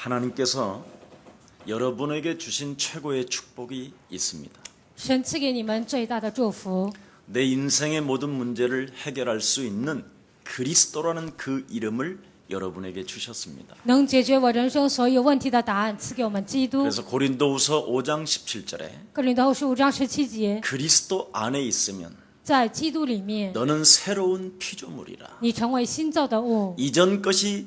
하나님께서 여러분에게 주신 최고의 축복이 있습니다. 神赐给你们最大的祝福， 내 인생의 모든 문제를 해결할 수 있는 그리스도라는 그 이름을 여러분에게 주셨습니다. 能解决我人生所有问题的答案赐给我们基督。 그래서 고린도후서 5장 17절에 哥林多后书5章17节， 그리스도 안에 있으면 在基督里面， 너는 새로운 피조물이라. 你成为新造的物， 이전 것이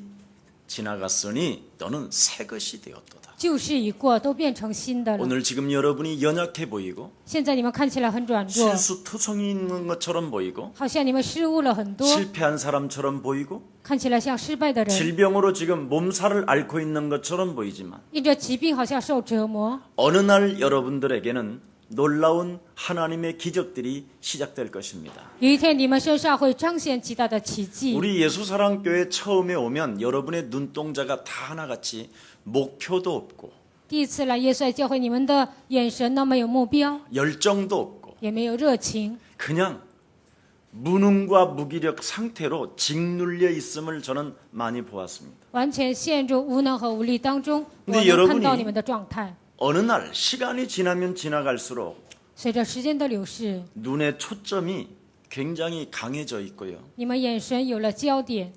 지나갔으니 너는 새 것이 되었도다. 旧事已过，都变成新的了。 오늘 지금 여러분이 연약해 보이고 现在你们看起来很软弱， 실수투성이 있는 것처럼 보이고 好像你们失误了很多， 실패한 사람처럼 보이고 看起来像失败的人， 질병으로 지금 몸살을 앓고 있는 것처럼 보이지만 因着疾病好像受折磨。 어느 날 여러분들에게는 놀라운 하나님의 기적들이 시작될 것입니다. 有一天，你们身上会彰显极大的奇迹。 우리 예수사랑교회 처음에 오면 여러분의 눈동자가 다 하나같이 목표도 없고 第一次来耶稣爱教会，你们的眼神都没有目标， 열정도 없고 也没有热情， 그냥 무능과 무기력 상태로 짓눌려 있음을 저는 많이 보았습니다. 完全陷入无能和无力当中。我 근데 能 여러분이 看到你们的状态。 어느 날 시간이 지나면 지나갈수록 随着时间的流逝， 눈의 초점이 굉장히 강해져 있고요. 你们眼神有了焦点，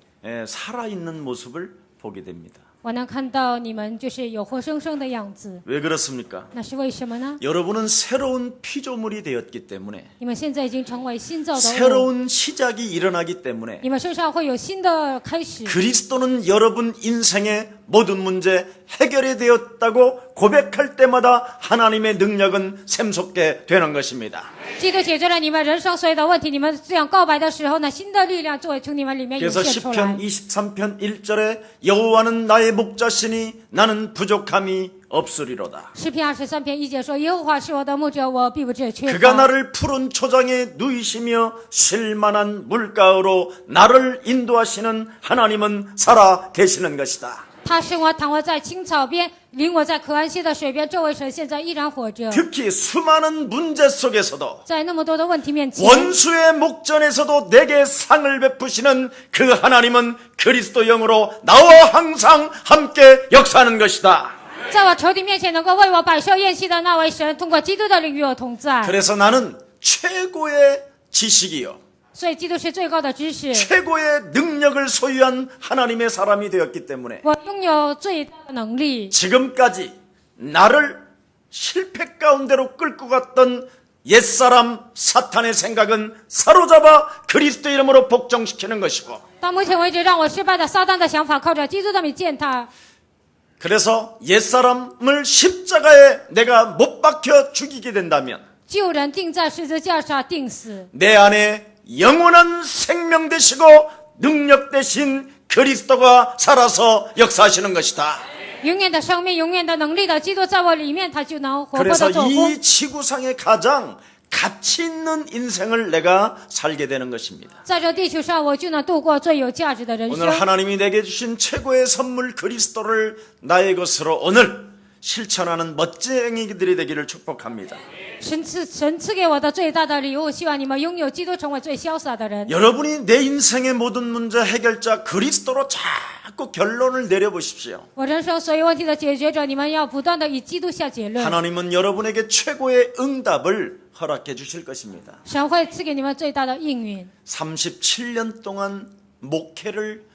살아있는 모습을 보게 됩니다. 我能看到你们就是有活生生的样子。 왜 그렇습니까? 那是为什么呢？ 여러분은 새로운 피조물이 되었기 때문에 你们现在已经成为新造的物， 새로운 시작이 일어나기 때문에 你们身上会有新的开始。 그리스도는 여러분 인생의 모든 문제 해결이 되었다고 고백할 때마다 하나님의 능력은 샘솟게 되는 것입니다. 基督解决了你们人生所有的问题，你们这样告白的时候呢，新的力量就会从你们里面涌 그래서 现出来 시편 。 23편 1절에 여호와는 나의 목자시니 나는 부족함이 없으리로다. 诗篇23篇1节说：“耶和华是我的牧者，我必不致缺 그가 乏。 나를 푸른 초장에 누이시며 쉴만한 물가로 나를 인도하시는 하나님은 살아 계시는 것이다. 他使我躺卧在青草边，领我在可安息的水边。这位神现在依然活着。 특히 수많은 문제 속에서도 在那么多的问题面前， 원수의 목전에서도 내게 상을 베푸시는 그 하나님은 그리스도 영으로 나와 항상 함께 역사하는 것이다. 在我仇敌面前能够为我摆设宴席的那位神，通过基督的灵与我同在。 그래서 나는 최고의 지식이요 所以基督是最高的知识， 최고의 능력을 소유한 하나님의 사람이 되었기 때문에 我拥有最大的能力。 지금까지 나를 실패 가운데로 끌고 갔던 옛사람 사탄의 생각은 사로잡아 그리스도 이름으로 복종시키는 것이고 到目前为止，让我失败的撒旦的想法，靠着基督的名践踏。 그래서 옛사람을 십자가에 내가 못 박혀 죽이게 된다면 旧人钉在十字架上钉死， 내 안에 영원한 생명 되시고 능력 되신 그리스도가 살아서 역사하시는 것이다. 永远的生命、永远的能力的基督在我里面，他就能活泼 그래서 的做工。 이 지구상에 가장 가치 있는 인생을 내가 살게 되는 것입니다. 在这地球上，我就能度过最有价值的人 오늘 生。 하나님이 내게 주신 최고의 선물 그리스도를 나의 것으로 오늘 실천하는 멋쟁이들이 되기를 축복합니다. 神赐给我的最大的礼物，希望你们拥有基督，成为最潇洒的人。 여러분이 내 인생의 모든 문제 해결자 그리스도로 자꾸 결론을 내려보십시오. 我人生所有问题的解决者，你们要不断的以基督下结论。 하나님은 여러분에게 최고의 응답을 허락해 주실 것입니다. 神会赐给你们最大的应允。 37년 동안 목회를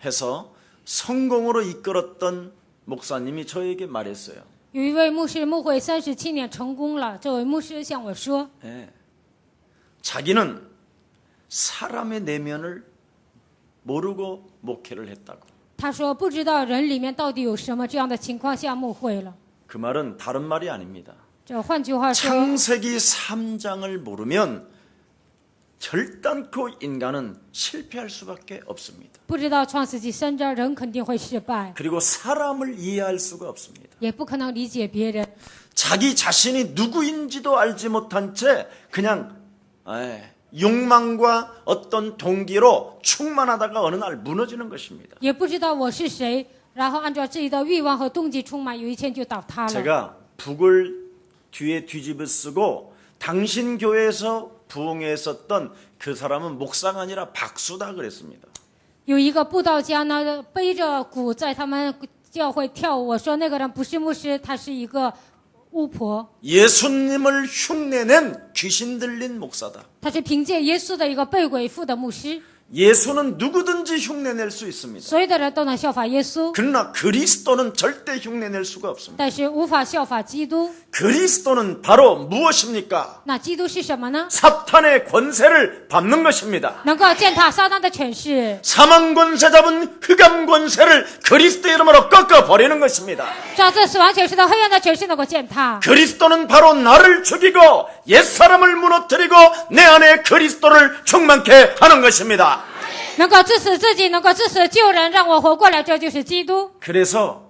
해서 성공으로 이끌었던 목사님이 저에게 말했어요. 有一位牧师牧会37年成功了，这位牧师向我说， 자기는 사람의 내면을 모르고 목회를 했다고. 他说不知道人里面到底有什么，这样的情况下牧会了。 그 말은 다른 말이 아닙니다. 这换句话说， 창세기 3장을 모르면 결단코 인간은 실패할 수밖에 없습니다. 不知道创世纪3章，人肯定会失败， 그리고 사람을 이해할 수가 없습니다. 也不可能理解别人。 자기 자신이 누구인지도 알지 못한 채 그냥 욕망과 어떤 동기로 충만하다가 어느 날 무너지는 것입니다. 也不知道我是谁，然后按照自己的欲望和动机充满，有一天就倒塌了。 제가 북을 뒤에 뒤집어 쓰고 당신 교회에서 부흥했었던 그 사람은 목사가 아니라 박수다 그랬습니다. 有一个布道家呢，背着鼓在他们教会跳舞，我说那个人不是牧师，他是一个巫婆， 예수님을 흉내낸 귀신 들린 목사다. 他是凭借耶稣的一个被鬼附的牧师， 예수는 누구든지 흉내낼 수 있습니다. 所有的人都能效法耶稣， 그러나 그리스도는 절대 흉내낼 수가 없습니다. 但是无法效法基督。 그리스도는 바로 무엇입니까? 那基督是什么呢？ 사탄의 권세를 밟는 것입니다. 能够践踏撒旦的权势， 사망 권세 잡은 흑암 권세를 그리스도 이름으로 꺾어버리는 것입니다. 照这死亡权势的黑暗的权势能够践踏。 그리스도는 바로 나를 죽이고 옛사람을 무너뜨리고 내 안에 그리스도를 충만케 하는 것입니다. 能够致死自己，能够致死救人，让我活过来，这就是基督。 그래서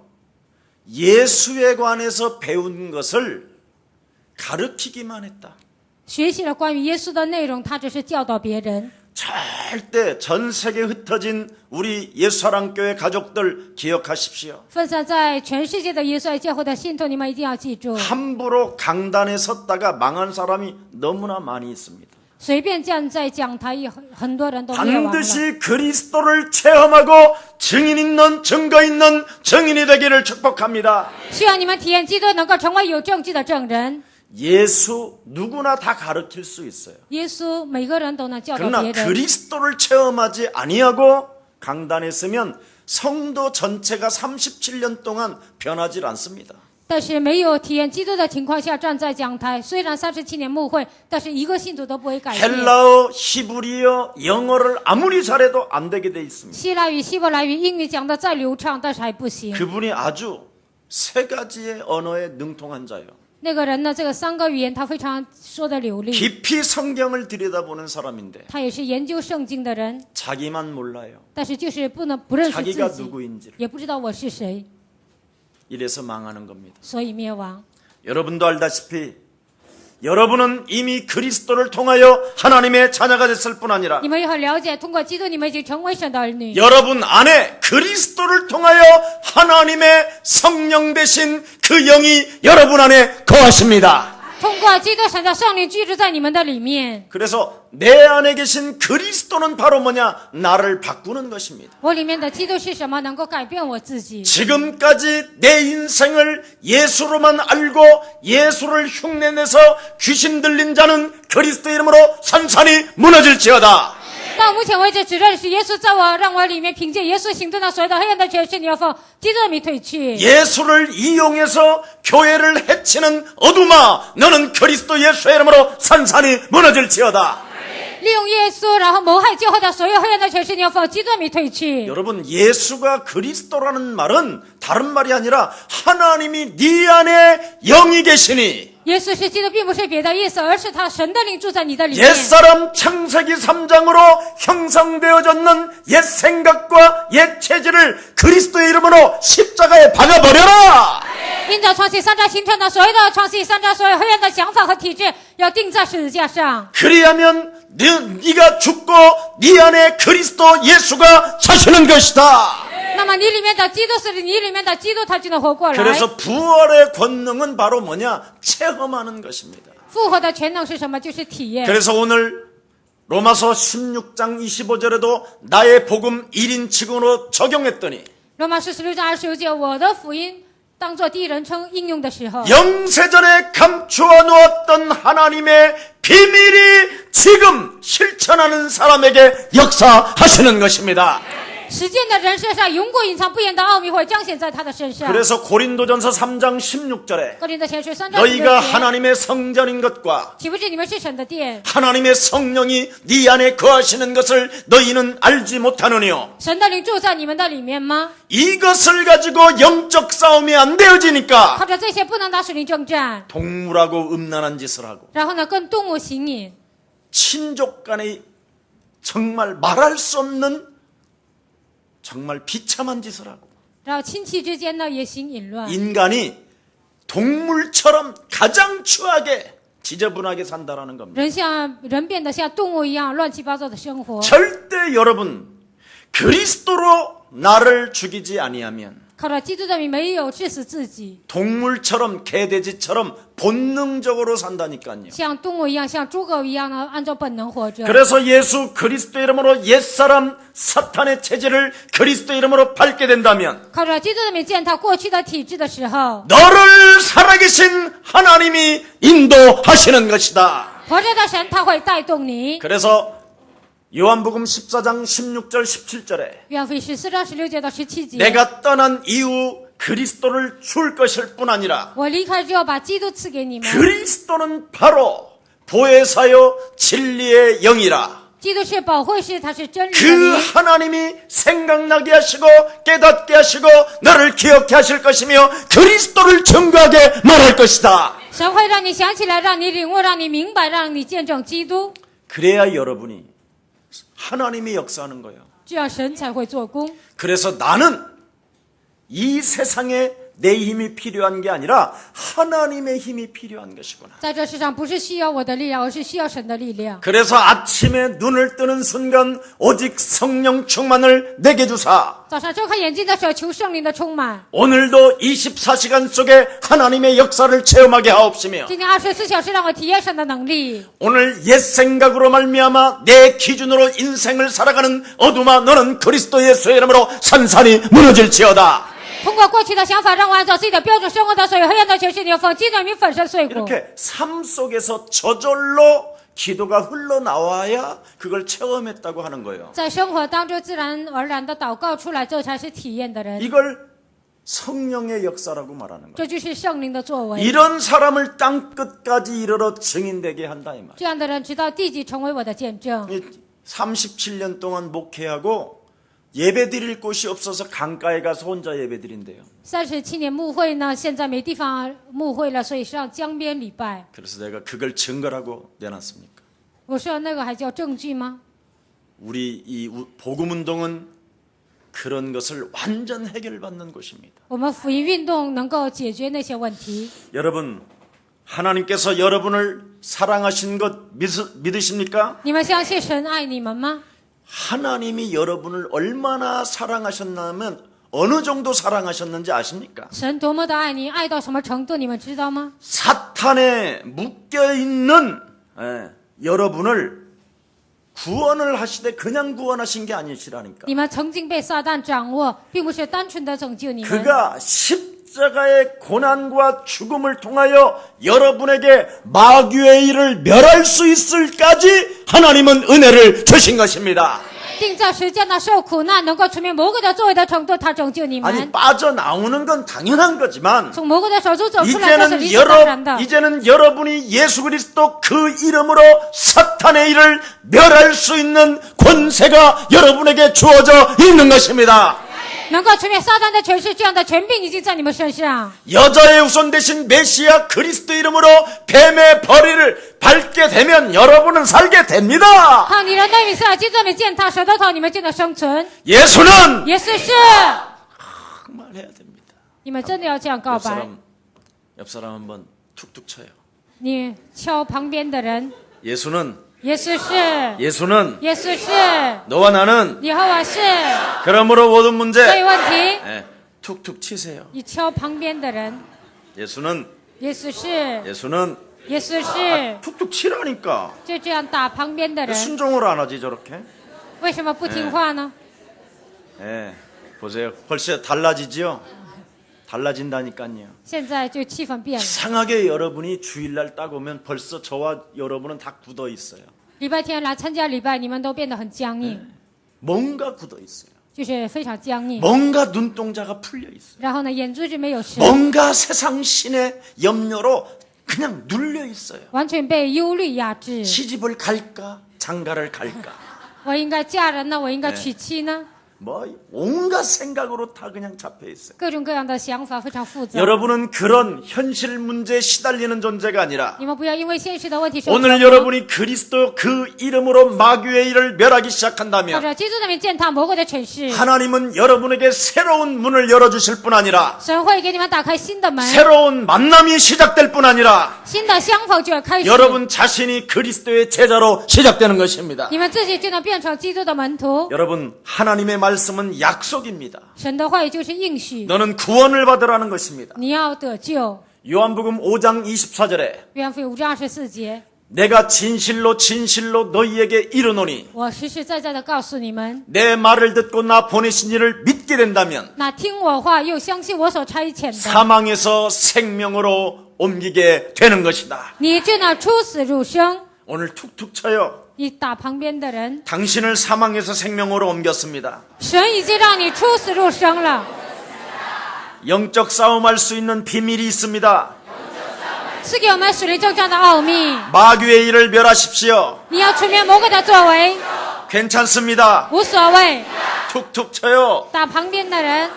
예수에 관해서 배운 것을 가르치기만 했다. 学习了关于耶稣的内容，他只是教导别人。 절대 전 세계에 흩어진 우리 예수사랑교회 가족들 기억하십시오. 分散在全世界的耶稣爱教会的信徒，你们一定要记住， 함부로 강단에 섰다가 망한 사람이 너무나 많이 있습니다. 随便站在讲台，很多人都灭亡了。 반드시 그리스도를 체험하고 증인 있는 증거 있는 증인이 되기를 축복합니다. 希望你们体验基督，能够成为有证据的证人。 예수 누구나 다 가르칠 수 있어요. 耶稣每个人都能教导 그러나 别人， 그리스도를 체험하지 아니하고 강단에 서면 성도 전체가 37년 동안 변하지 않습니다. 但是没有体验基督的情况下站在讲台，虽然37年牧会，但是一个信徒都不会改变。 헬라어, 히브리어, 영어를 아무리 잘해도 안 되게 돼 있습니다. 希腊语、希伯来语、英语讲得再流畅，但是还不行。 그분이 아주 세 가지의 언어에 능통한 자예요. 那个人呢，这个3个语言他非常说得流利， 깊이 성경을 들여다보는 사람인데 他也是研究圣经的人， 자기만 몰라요. 但是就是不认识 자기가 自己， 누구인지를. 也不知道我是谁， 이래서 망하는 겁니다. 所以灭亡。 여러분도 알다시피 여러분은 이미 그리스도를 통하여 하나님의 자녀가 됐을 뿐 아니라 你们也很了解，通过基督，你们已经成为神的儿女。 여러분 안에 그리스도를 통하여 하나님의 성령 되신 그 영이 여러분 안에 거하십니다. 通过基督，神的圣灵居住在你们的里面。 그래서 내 안에 계신 그리스도는 바로 뭐냐? 나를 바꾸는 것입니다. 我里面的基督是什么？能够改变我自己。 지금까지 내 인생을 예수로만 알고 예수를 흉내내서 귀신 들린 자는 그리스도 이름으로 산산이 무너질지어다. 到目前为止，只认识耶稣，让我里面凭借耶稣行动的所有的黑暗的权势，你要奉基督的名退去。 예수를 이용해서 교회를 해치는 어둠아, 너는 그리스도 예수의 이름으로 산산이 무너질지어다. 利用耶稣，然后谋害教会的所有黑暗的权势，你要奉基督的名退去。 여러분, 예수가 그리스도라는 말은 다른 말이 아니라 하나님이 네 안에 영이 계시니 耶稣是基督，并不是别的意思，而是他神的灵住在你的里面。 옛사람 창세기 3장으로 형성되어졌는 옛 생각과 옛 체질을 그리스도의 이름으로 십자가에 박아버려라. 因着创世3章形成的所有的创世3章所有黑暗的想法和体制，要钉在十字架上。 그리하면 네가 죽고 네 안에 그리스도 예수가 사시는 것이다. 那么你里面的基督是你里面的基督，他就能活过来。 그래서 부활의 권능은 바로 뭐냐? 체험하는 것입니다. 复活的全能是什么？就是体验。 그래서 오늘 로마서 16장 25절에도 나의 복음 1인칭으로 적용했더니 罗马书16章25节，我的福音当作第一人称应用的时候， 영세전에 감추어 놓았던 하나님의 비밀이 지금 실천하는 사람에게 역사하시는 것입니다. 实践的人身上永过隐藏不言的奥秘会彰显在他的身上。 그래서 고린도전서 3장 16절에 哥林多前书3章 너희가 16节， 하나님의 성전인 것과 岂不知你们是神的殿， 하나님의 성령이 네 안에 거하시는 것을 너희는 알지 못하느뇨. 神的灵住在你们的里面吗？ 이것을 가지고 영적 싸움이 안 되어지니까 靠着这些不能打属灵征战， 동물하고 음란한 짓을 하고 然后呢跟动物行淫， 친족 간에 정말 말할 수 없는 정말 비참한 짓을 하고 然后亲戚之间呢也行淫乱。 인간이 동물처럼 가장 추하게 지저분하게 산다라는 겁니다. 人变得像动物一样乱七八糟的生活。 절대 여러분 그리스도로 나를 죽이지 아니하면 靠着基督的名没有致死自己， 동물처럼 개돼지처럼 본능적으로 산다니까요. 像动物一样，像猪狗一样呢，按照本能活着。 그래서 예수 그리스도 이름으로 옛사람 사탄의 체질을 그리스도 이름으로 밟게 된다면 靠着基督的名践踏过去的体质的时候， 너를 살아계신 하나님이 인도하시는 것이다. 活着的神他会带动你。 그래서 요한복음 14장 16절 17절에 约翰福音14章16节到17节， 내가 떠난 이후 그리스도를 줄 것일 뿐 아니라 我离开之后把基督赐给你们。 그리스도는 바로 보혜사요 진리의 영이라. 基督是保惠师，他是真理的 그 灵。 하나님이 생각나게 하시고 깨닫게 하시고 너를 기억해 하실 것이며 그리스도를 증거하게 말할 것이다. 神会让你想起来，让你领悟，让你明白，让你见证基督， 그래야 여러분이 하나님이 역사하는 거예요. 这样神才会做工。 그래서 나는 이 세상에 내 힘이 필요한 게 아니라 하나님의 힘이 필요한 것이구나. 在这世上不是需要我的力量，而是需要神的力量。 그래서 아침에 눈을 뜨는 순간 오직 성령 충만을 내게 주사 早上睁开眼睛的时候，求圣灵的充满。 오늘도 24시간 속에 하나님의 역사를 체험하게 하옵시며 今天24小时让我体验神的能力。 오늘 옛 생각으로 말미암아 내 기준으로 인생을 살아가는 어둠아 너는 그리스도 예수의 이름으로 산산이 무너질지어다. 通过过去的想法，让我按照自己的标准生活的所有黑暗的权势，你要奉基督的名粉身碎骨。 이렇게 삶 속에서 저절로 기도가 흘러나와야 그걸 체험했다고 하는 거예요. 在生活当中自然而然的祷告出来，这才是体验的人。 이걸 성령의 역사라고 말하는 거예요. 这就是圣灵的作为。 이런 사람을 땅끝까지 이르러 증인되게 한다 이 말이에요. 这样的人直到地极成为我的见证。 37년 동안 목회하고 예배 드릴 곳이 없어서 강가에 가서 혼자 예배 드린대요. 37年牧会呢，现在没地方牧会了，所以上江边礼拜。 그래서 내가 그걸 증거라고 내놨습니까? 我说那个还叫证据吗？ 우리 이 복음 운동은 그런 것을 완전 해결받는 곳입니다. 我们福音运动能够解决那些问题。 여러분, 하나님께서 여러분을 사랑하신 것 믿으십니까? 你们相信神爱你们吗？ 하나님이 여러분을 얼마나 사랑하셨냐면 어느 정도 사랑하셨는지 아십니까? 神多么的爱你，爱到什么程度，你们知道吗？ 사탄에 묶여있는 여러분을 구원을 하시되 그냥 구원하신 게 아니시라니까. 你们曾经被撒旦掌握，并不是单纯的拯救你们。 그가 십자가의 고난과 죽음을 통하여 여러분에게 마귀의 일을 멸할 수 있을까지 하나님은 은혜를 주신 것입니다. 定在时间的受苦难，能够除灭魔鬼的作为的程度，他拯救你 아니 们。 빠져나오는 건 당연한 거지만 从魔鬼的手中走出来，这是理所当然的。 이제는 여러분이 예수 그리스도 그 이름으로 사탄의 일을 멸할 수 있는 권세가 여러분에게 주어져 있는 것입니다. 能够除灭撒旦的权势，这样的权柄已经在你们身上。 여자의 후손 대신 메시아 그리스도 이름으로 뱀의 벌이를 밟게 되면 여러분은 살게 됩니다. 靠你的内米斯基督的践踏舌头头，你们就能生存。 예수는 耶稣是， 정말 해야 됩니다. 你们真的要这样告白。 옆 사람 한번 툭툭 쳐요. 你敲旁边的人， 예수는 耶稣是， 예수는 耶稣是， 너와 나는 耶和华是。 그러므로 모든 所以 문제 问题， 툭툭 치세요. 你敲旁边的人， 예수는 耶稣是， 예수는 耶稣是， 툭툭 치라니까. 就这样打旁边的人， 순종을 안 하지 저렇게? 为什么不听话呢？ 보세요. 벌써 달라지죠? 달라진다니까요. 现在就气氛变了。 이상하게 여러분이 주일날 딱 오면 벌써 저와 여러분은 다 굳어 있어요. 礼拜天来参加礼拜，你们都变得很僵硬， 뭔가 굳어 있어요. 就是非常僵硬。 뭔가 눈동자가 풀려 있어요. 然后呢，眼珠子没有神， 뭔가 세상 신의 염려로 그냥 눌려 있어요. 完全被忧虑压制。 시집을 갈까? 장가를 갈까? 我应该嫁人呢？我应该娶妻呢？ 뭐 온갖 생각으로 다 그냥 잡혀 있어요. 各种各样的想法非常复杂。 여러분은 그런 현실 문제에 시달리는 존재가 아니라 你们不要因为现实的问题受 오늘 折磨。 여러분이 그리스도 그 이름으로 마귀의 일을 멸하기 或 시작한다면 者基督的名践踏魔鬼的权势， 하나님은 여러분에게 새로운 문을 열어주실 뿐 아니라 神会给你们打开新的门， 새로운 만남이 시작될 뿐 아니라 新的相逢就要开始。 여러분 자신이 그리스도의 제자로 시작되는 것입니다. 你们自己就能变成基督的门徒。 여러분 하나님의 말씀은 약속입니다. 神的话语就是应许， 너는 구원을 받으라는 것입니다. 你要得救。 요한복음 5장 24절에 约翰福音5章24节， 내가 진실로 진실로 너희에게 이르노니 我实实在在的告诉你们， 내 말을 듣고 나 보내신 이를 믿게 된다면 那听我话又相信我所差遣的， 사망에서 생명으로 옮기게 되는 것이다. 你就能出死入生。 오늘 툭툭 쳐요. 你打旁边的人， 당신을 사망에서 생명으로 옮겼습니다. 神已经让你出死入生了。 영적 싸움할 수 있는 비밀이 있습니다. 赐给我们属灵征战的奥秘， 마귀의 일을 멸하십시오. 你要除灭魔鬼的作为， 괜찮습니다. 无所谓。 툭툭 쳐요. 打旁边的人，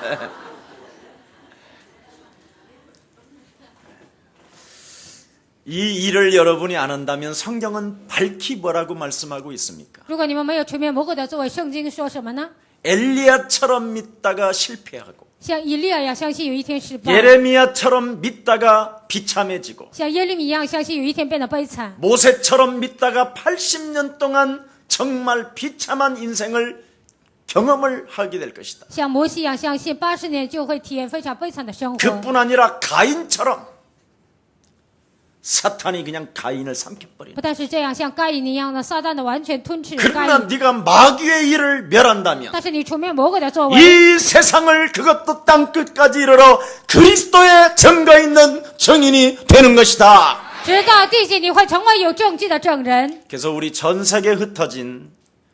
이 일을 여러분이 안 한다면 성경은 밝히 뭐라고 말씀하고 있습니까? 如果你们没有除灭魔鬼的作为，圣经说什么呢？ 엘리야처럼 믿다가 실패하고 像以利亚一样相信有一天失败， 예레미야처럼 믿다가 비참해지고 像耶利米一样相信有一天变得悲惨， 모세처럼 믿다가 80년 동안 정말 비참한 인생을 경험을 하게 될 것이다. 像摩西一样相信80年就会体验非常悲惨的生活。 그뿐 아니라 가인처럼 사탄이 그냥 가인을 삼켜버리는. 不但是这样，像该隐一样的，撒旦的完全吞噬该 그러나 隐。 네가 마귀의 일을 멸한다면 但是你除灭魔鬼的作为， 이 세상을 그것도 땅끝까지 이르러 그리스도의 증거 있는 증인이 되는 것이다. 直到地极，你会成为有证据的证人。 그래서 우리 전 세계에 흩어진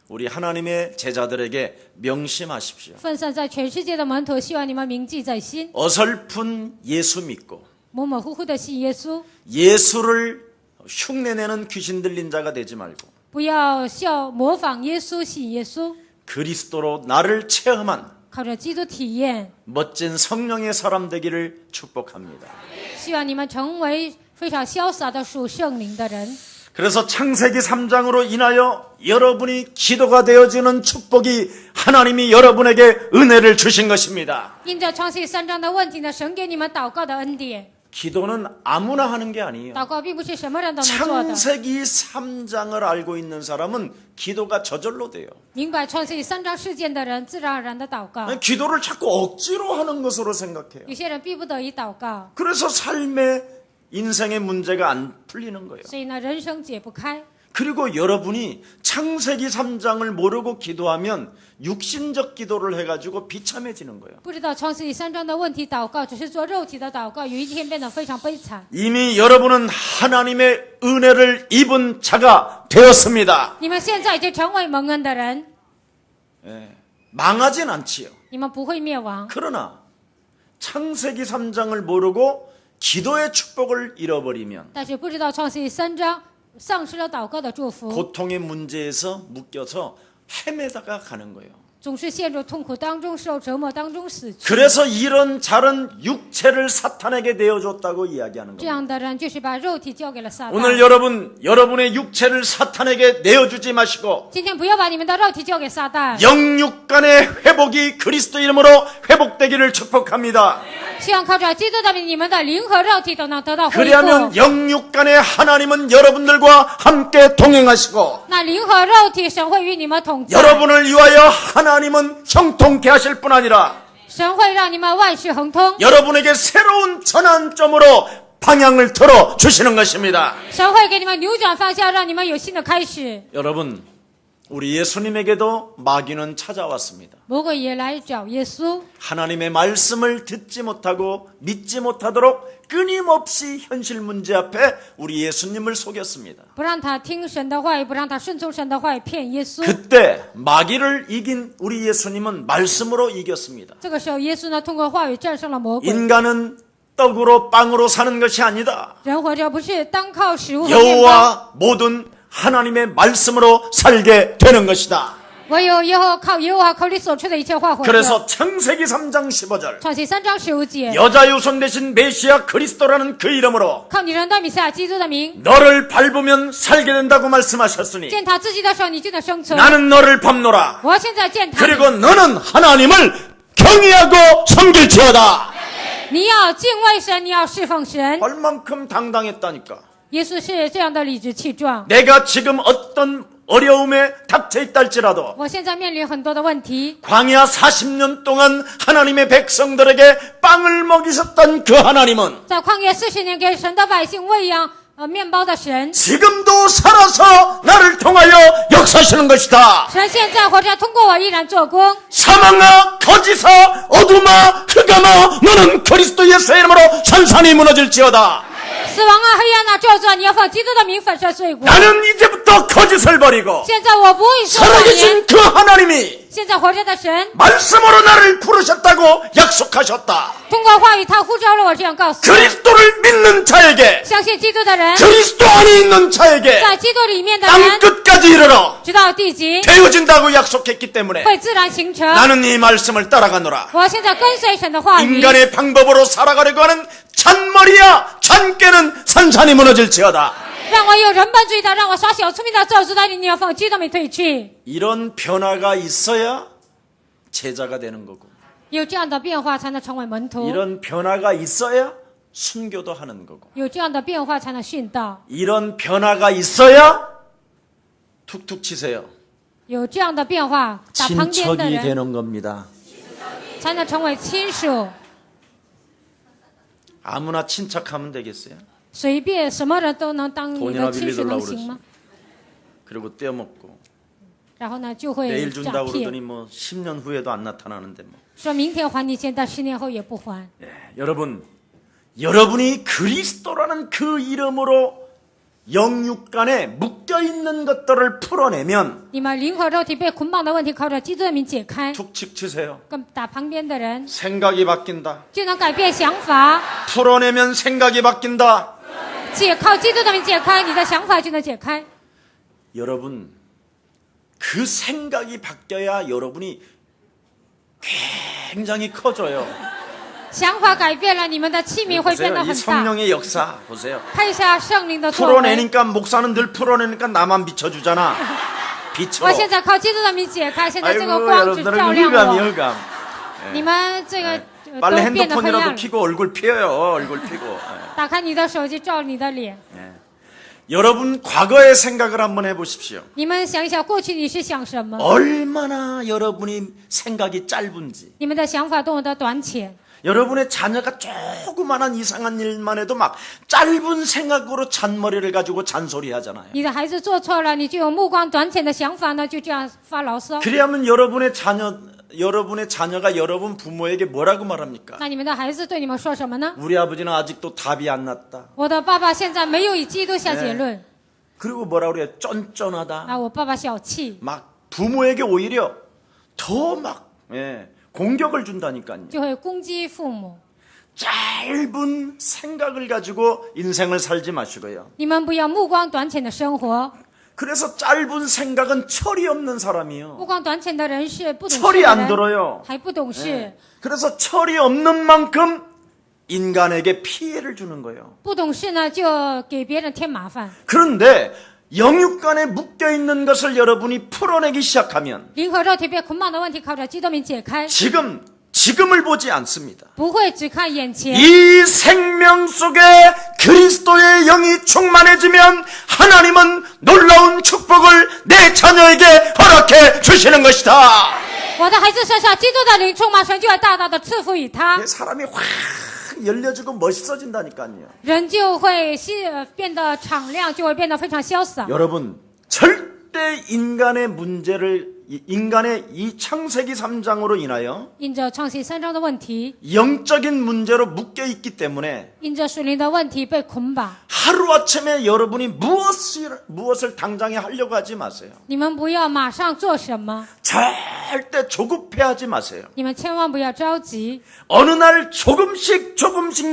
우리 하나님의 제자들에게 명심하십시오. 分散在全世界的门徒，希望你们铭记在心， 어설픈 예수 믿고 模模糊糊的信耶稣， 예수를 흉내내는 귀신 들린 자가 되지 말고 不要模仿耶稣，信耶稣， 그리스도로 나를 체험한 靠着基督体验。 멋진 성령의 사람 되기를 축복합니다. 希望你们成为非常潇洒的属圣灵的人。 그래서 창세기 3장으로 인하여 여러분이 기도가 되어지는 축복이 하나님이 여러분에게 은혜를 주신 것입니다. 因着创世3章的问题呢，神给你们祷告的恩典。 기도는 아무나 하는 게 아니에요. 祷告并不是什么人都能做的。 창세기 3장을 알고 있는 사람은 기도가 저절로 돼요. 明白创世3章事件的人，自然而然的祷告。 기도를 자꾸 억지로 하는 것으로 생각해요. 有些人逼不得已祷告， 그래서 삶의 인생의 문제가 안 풀리는 거예요. 所以呢，人生解不开。 그리고 여러분이 창세기 3장을 모르고 기도하면 육신적 기도를 해가지고 비참해지는 거예요. 不知道创世3章的问题祷告，只是做肉体的祷告，有一天变得非常悲惨。 이미 여러분은 하나님의 은혜를 입은 자가 되었습니다. 你们现在已经成为蒙恩的人， 망하진 않지요. 你们不会灭亡。 그러나 창세기 3장을 모르고 기도의 축복을 잃어버리면 但是不知道创世3章丧失了祷告的祝福， 고통의 문제에서 묶여서 헤매다가 가는 거예요. 总是陷入痛苦当中，受折磨当中死去。 그래서 이런 자는 육체를 사탄에게 내어줬다고 이야기하는 这 겁니다. 样的人就是把肉体交给了撒旦。 오늘 여러분의 육체를 사탄에게 내어주지 마시고 今天不要把你们的肉体交给撒旦， 영육 간의 회복이 그리스도 이름으로 회복되기를 축복합니다. 希望靠着基督的名，你们的灵和肉体都能得到恢复。 그리하면 영육 간의 하나님은 여러분들과 함께 동행하시고 那灵和肉体，神会与你们同在， 여러분을 위하여 하나님은 형통케 하실 뿐 아니라 神会让你们万事亨通， 여러분에게 새로운 전환점으로 방향을 틀어 주시는 것입니다. 神会给你们扭转方向，让你们有新的开始。 여러분, 우리 예수님에게도 마귀는 찾아왔습니다. 魔鬼也来找耶稣， 하나님의 말씀을 듣지 못하고 믿지 못하도록 끊임없이 현실 문제 앞에 우리 예수님을 속였습니다. 不让他听神的话语，不让他顺从神的话语，骗耶稣。 그때 마귀를 이긴 우리 예수님은 말씀으로 이겼습니다. 这个时候，耶稣呢，通过话语战胜了魔鬼。 인간은 떡으로 빵으로 사는 것이 아니다. 人活着不是单靠食物和面包， 여호와 모든 하나님의 말씀으로 살게 되는 것이다. 唯有靠耶和华口里所出的一切话活着。 그래서 창세기 3장 15절 创世3章15节， 여자 유손 대신 메시아 그리스도라는 그 이름으로 靠你人的弥赛亚基督的名， 너를 밟으면 살게 된다고 말씀하셨으니 践踏自己的手，你就能生存。 나는 너를 밟노라. 我现在践踏你， 그리고 너는 하나님을 경외하고 섬길지어다. 你要敬畏神，你要侍奉神。 얼만큼 당당했다니까. 耶稣是这样的理直气壮。 내가 지금 어떤 어려움에 닥쳐 있다 할지라도 我现在面临很多的问题。 광야 40년 동안 하나님의 백성들에게 빵을 먹이셨던 그 하나님은 在旷野40年给神的百姓喂养面包的神， 지금도 살아서 나를 통하여 역사하시는 것이다. 神现在活着，通过我依然做工。 사망아 거짓아 어둠아 흑암아 너는 그리스도 예수의 이름으로 산산이 무너질지어다. 死亡啊，黑暗啊，咒诅，你要奉基督的名粉身碎骨。 나는 이제부터 거짓을 버리고 现在我不会说谎言。 살아계신 그 하나님이 现在活着的神， 말씀으로 나를 부르셨다고 약속하셨다. 通过话语，他呼召了我，这样告诉我： 그리스도를 믿는 자에게 相信基督的人， 그리스도 안에 있는 자에게 在基督里面的 땅 人， 끝까지 이르러 直到地极 되어진다고 약속했기 때문에 会自然形成。 나는 이 말씀을 따라가노라. 我现在跟随神的话语。 인간의 방법으로 살아가려고 하는 잔머리야 잔깨는 산산이 무너질지어다. 让我有人本主义的，让我耍小聪明的，咒诅的你要奉基督名退去。 이런 변화가 있어야 제자가 되는 거고 有这样的变化，才能成为门徒； 이런 변화가 있어야 순교도 하는 거고 有这样的变化，才能殉道； 이런 변화가 있어야 툭툭 치세요. 有这样的变化，打旁边的 친척이 人 되는 겁니다. 才能成为亲属。 아무나 친척하면 되겠어요? 随便什么人都能当你 돈이나 的亲属， 빌리달라고 能 그러지. 行吗？ 그리고 떼어먹고 然后呢，就会 내일 诈 준다고 骗， 그러더니 뭐 10년 후에도 안 나타나는데 뭐. 说明天还你钱，但10年后也不还。 예, 여러분이 그리스도라는 그 이름으로 영육간에 묶여있는 것들을 풀어내면 你们灵和肉体被捆绑的问题，靠着基督的名解开， 툭 치세요. 跟打旁边的人 생각이 바뀐다. 就能改变想法。 풀어내면 생각이 바뀐다. 靠基督的名解开，你的想法就能解开。 여러분, 그 생각이 바뀌어야 여러분이 굉장히 커져요. 想法改变了，你们的器皿会变 보세요. 得 이 很大。 성령의 역사 보세요. 看一下圣灵的作为。 풀어내니까 목사는 늘 풀어내니까 나만 비춰주잖아. 비춰. 我现在靠基督的名解开，现在这个 아이고 光就 여러분들은 照亮 흑암이 我。 흑암. 你们这个都 빨리 变得黑 핸드폰이라도 暗了。 켜고 얼굴 피어요. 얼굴 피고. 예. 打开你的手机，照你的脸。 여러분 과거의 생각을 한번 해보십시오. 你们想一想，过去你是想什么？ 얼마나 여러분이 생각이 짧은지. 你们的想法多么的短浅。 여러분의 자녀가 조그만한 이상한 일만 해도 막 짧은 생각으로 잔머리를 가지고 잔소리하잖아요. 你的孩子做错了，你就有目光短浅的想法呢，就这样发牢骚。 그래야면 여러분의 자녀가 여러분 부모에게 뭐라고 말합니까? 那你们的孩子对你们说什么呢？ 우리 아버지는 아직도 답이 안 났다. 我的爸爸现在没有以基督下结论。 그리고 뭐라 그래요? 쫀쫀하다. 啊，我爸爸小气， 막 부모에게 오히려 더 막 공격을 준다니까요. 就会攻击父母。 짧은 생각을 가지고 인생을 살지 마시고요. 你们不要目光短浅的生活。 그래서 짧은 생각은 철이 없는 사람이요. 目光短浅的人是不懂事 철이 的 안 人， 들어요. 还不懂事。 그래서 철이 없는 만큼 인간에게 피해를 주는 거예요. 不懂事呢，就给别人添麻烦。 그런데 영육간에 묶여있는 것을 여러분이 풀어내기 시작하면 灵和肉体被捆绑的问题，靠着基督名解开， 지금을 보지 않습니다. 不会只看眼前。 이 생명 속에 그리스도의 영이 충만해지면 하나님은 놀라운 축복을 내 자녀에게 허락해 주시는 것이다. 我的孩子身上基督的灵充满，神就会大大的赐福于他， 사람이 확 열려지고 멋있어진다니까요. 人就会变得敞亮，就会变得非常潇洒。 여러분 절대 인간의 이 창세기 3장으로 인하여 因着创世3章的问题， 영적인 문제로 묶여 있기 때문에 因着属灵的问题被捆绑。 하루아침에 여러분이 무엇을 당장에 하려고 하지 마세요. 你们不要马上做什么， 절대 조급해하지 마세요. 你们千万不要着急。 어느 날 조금씩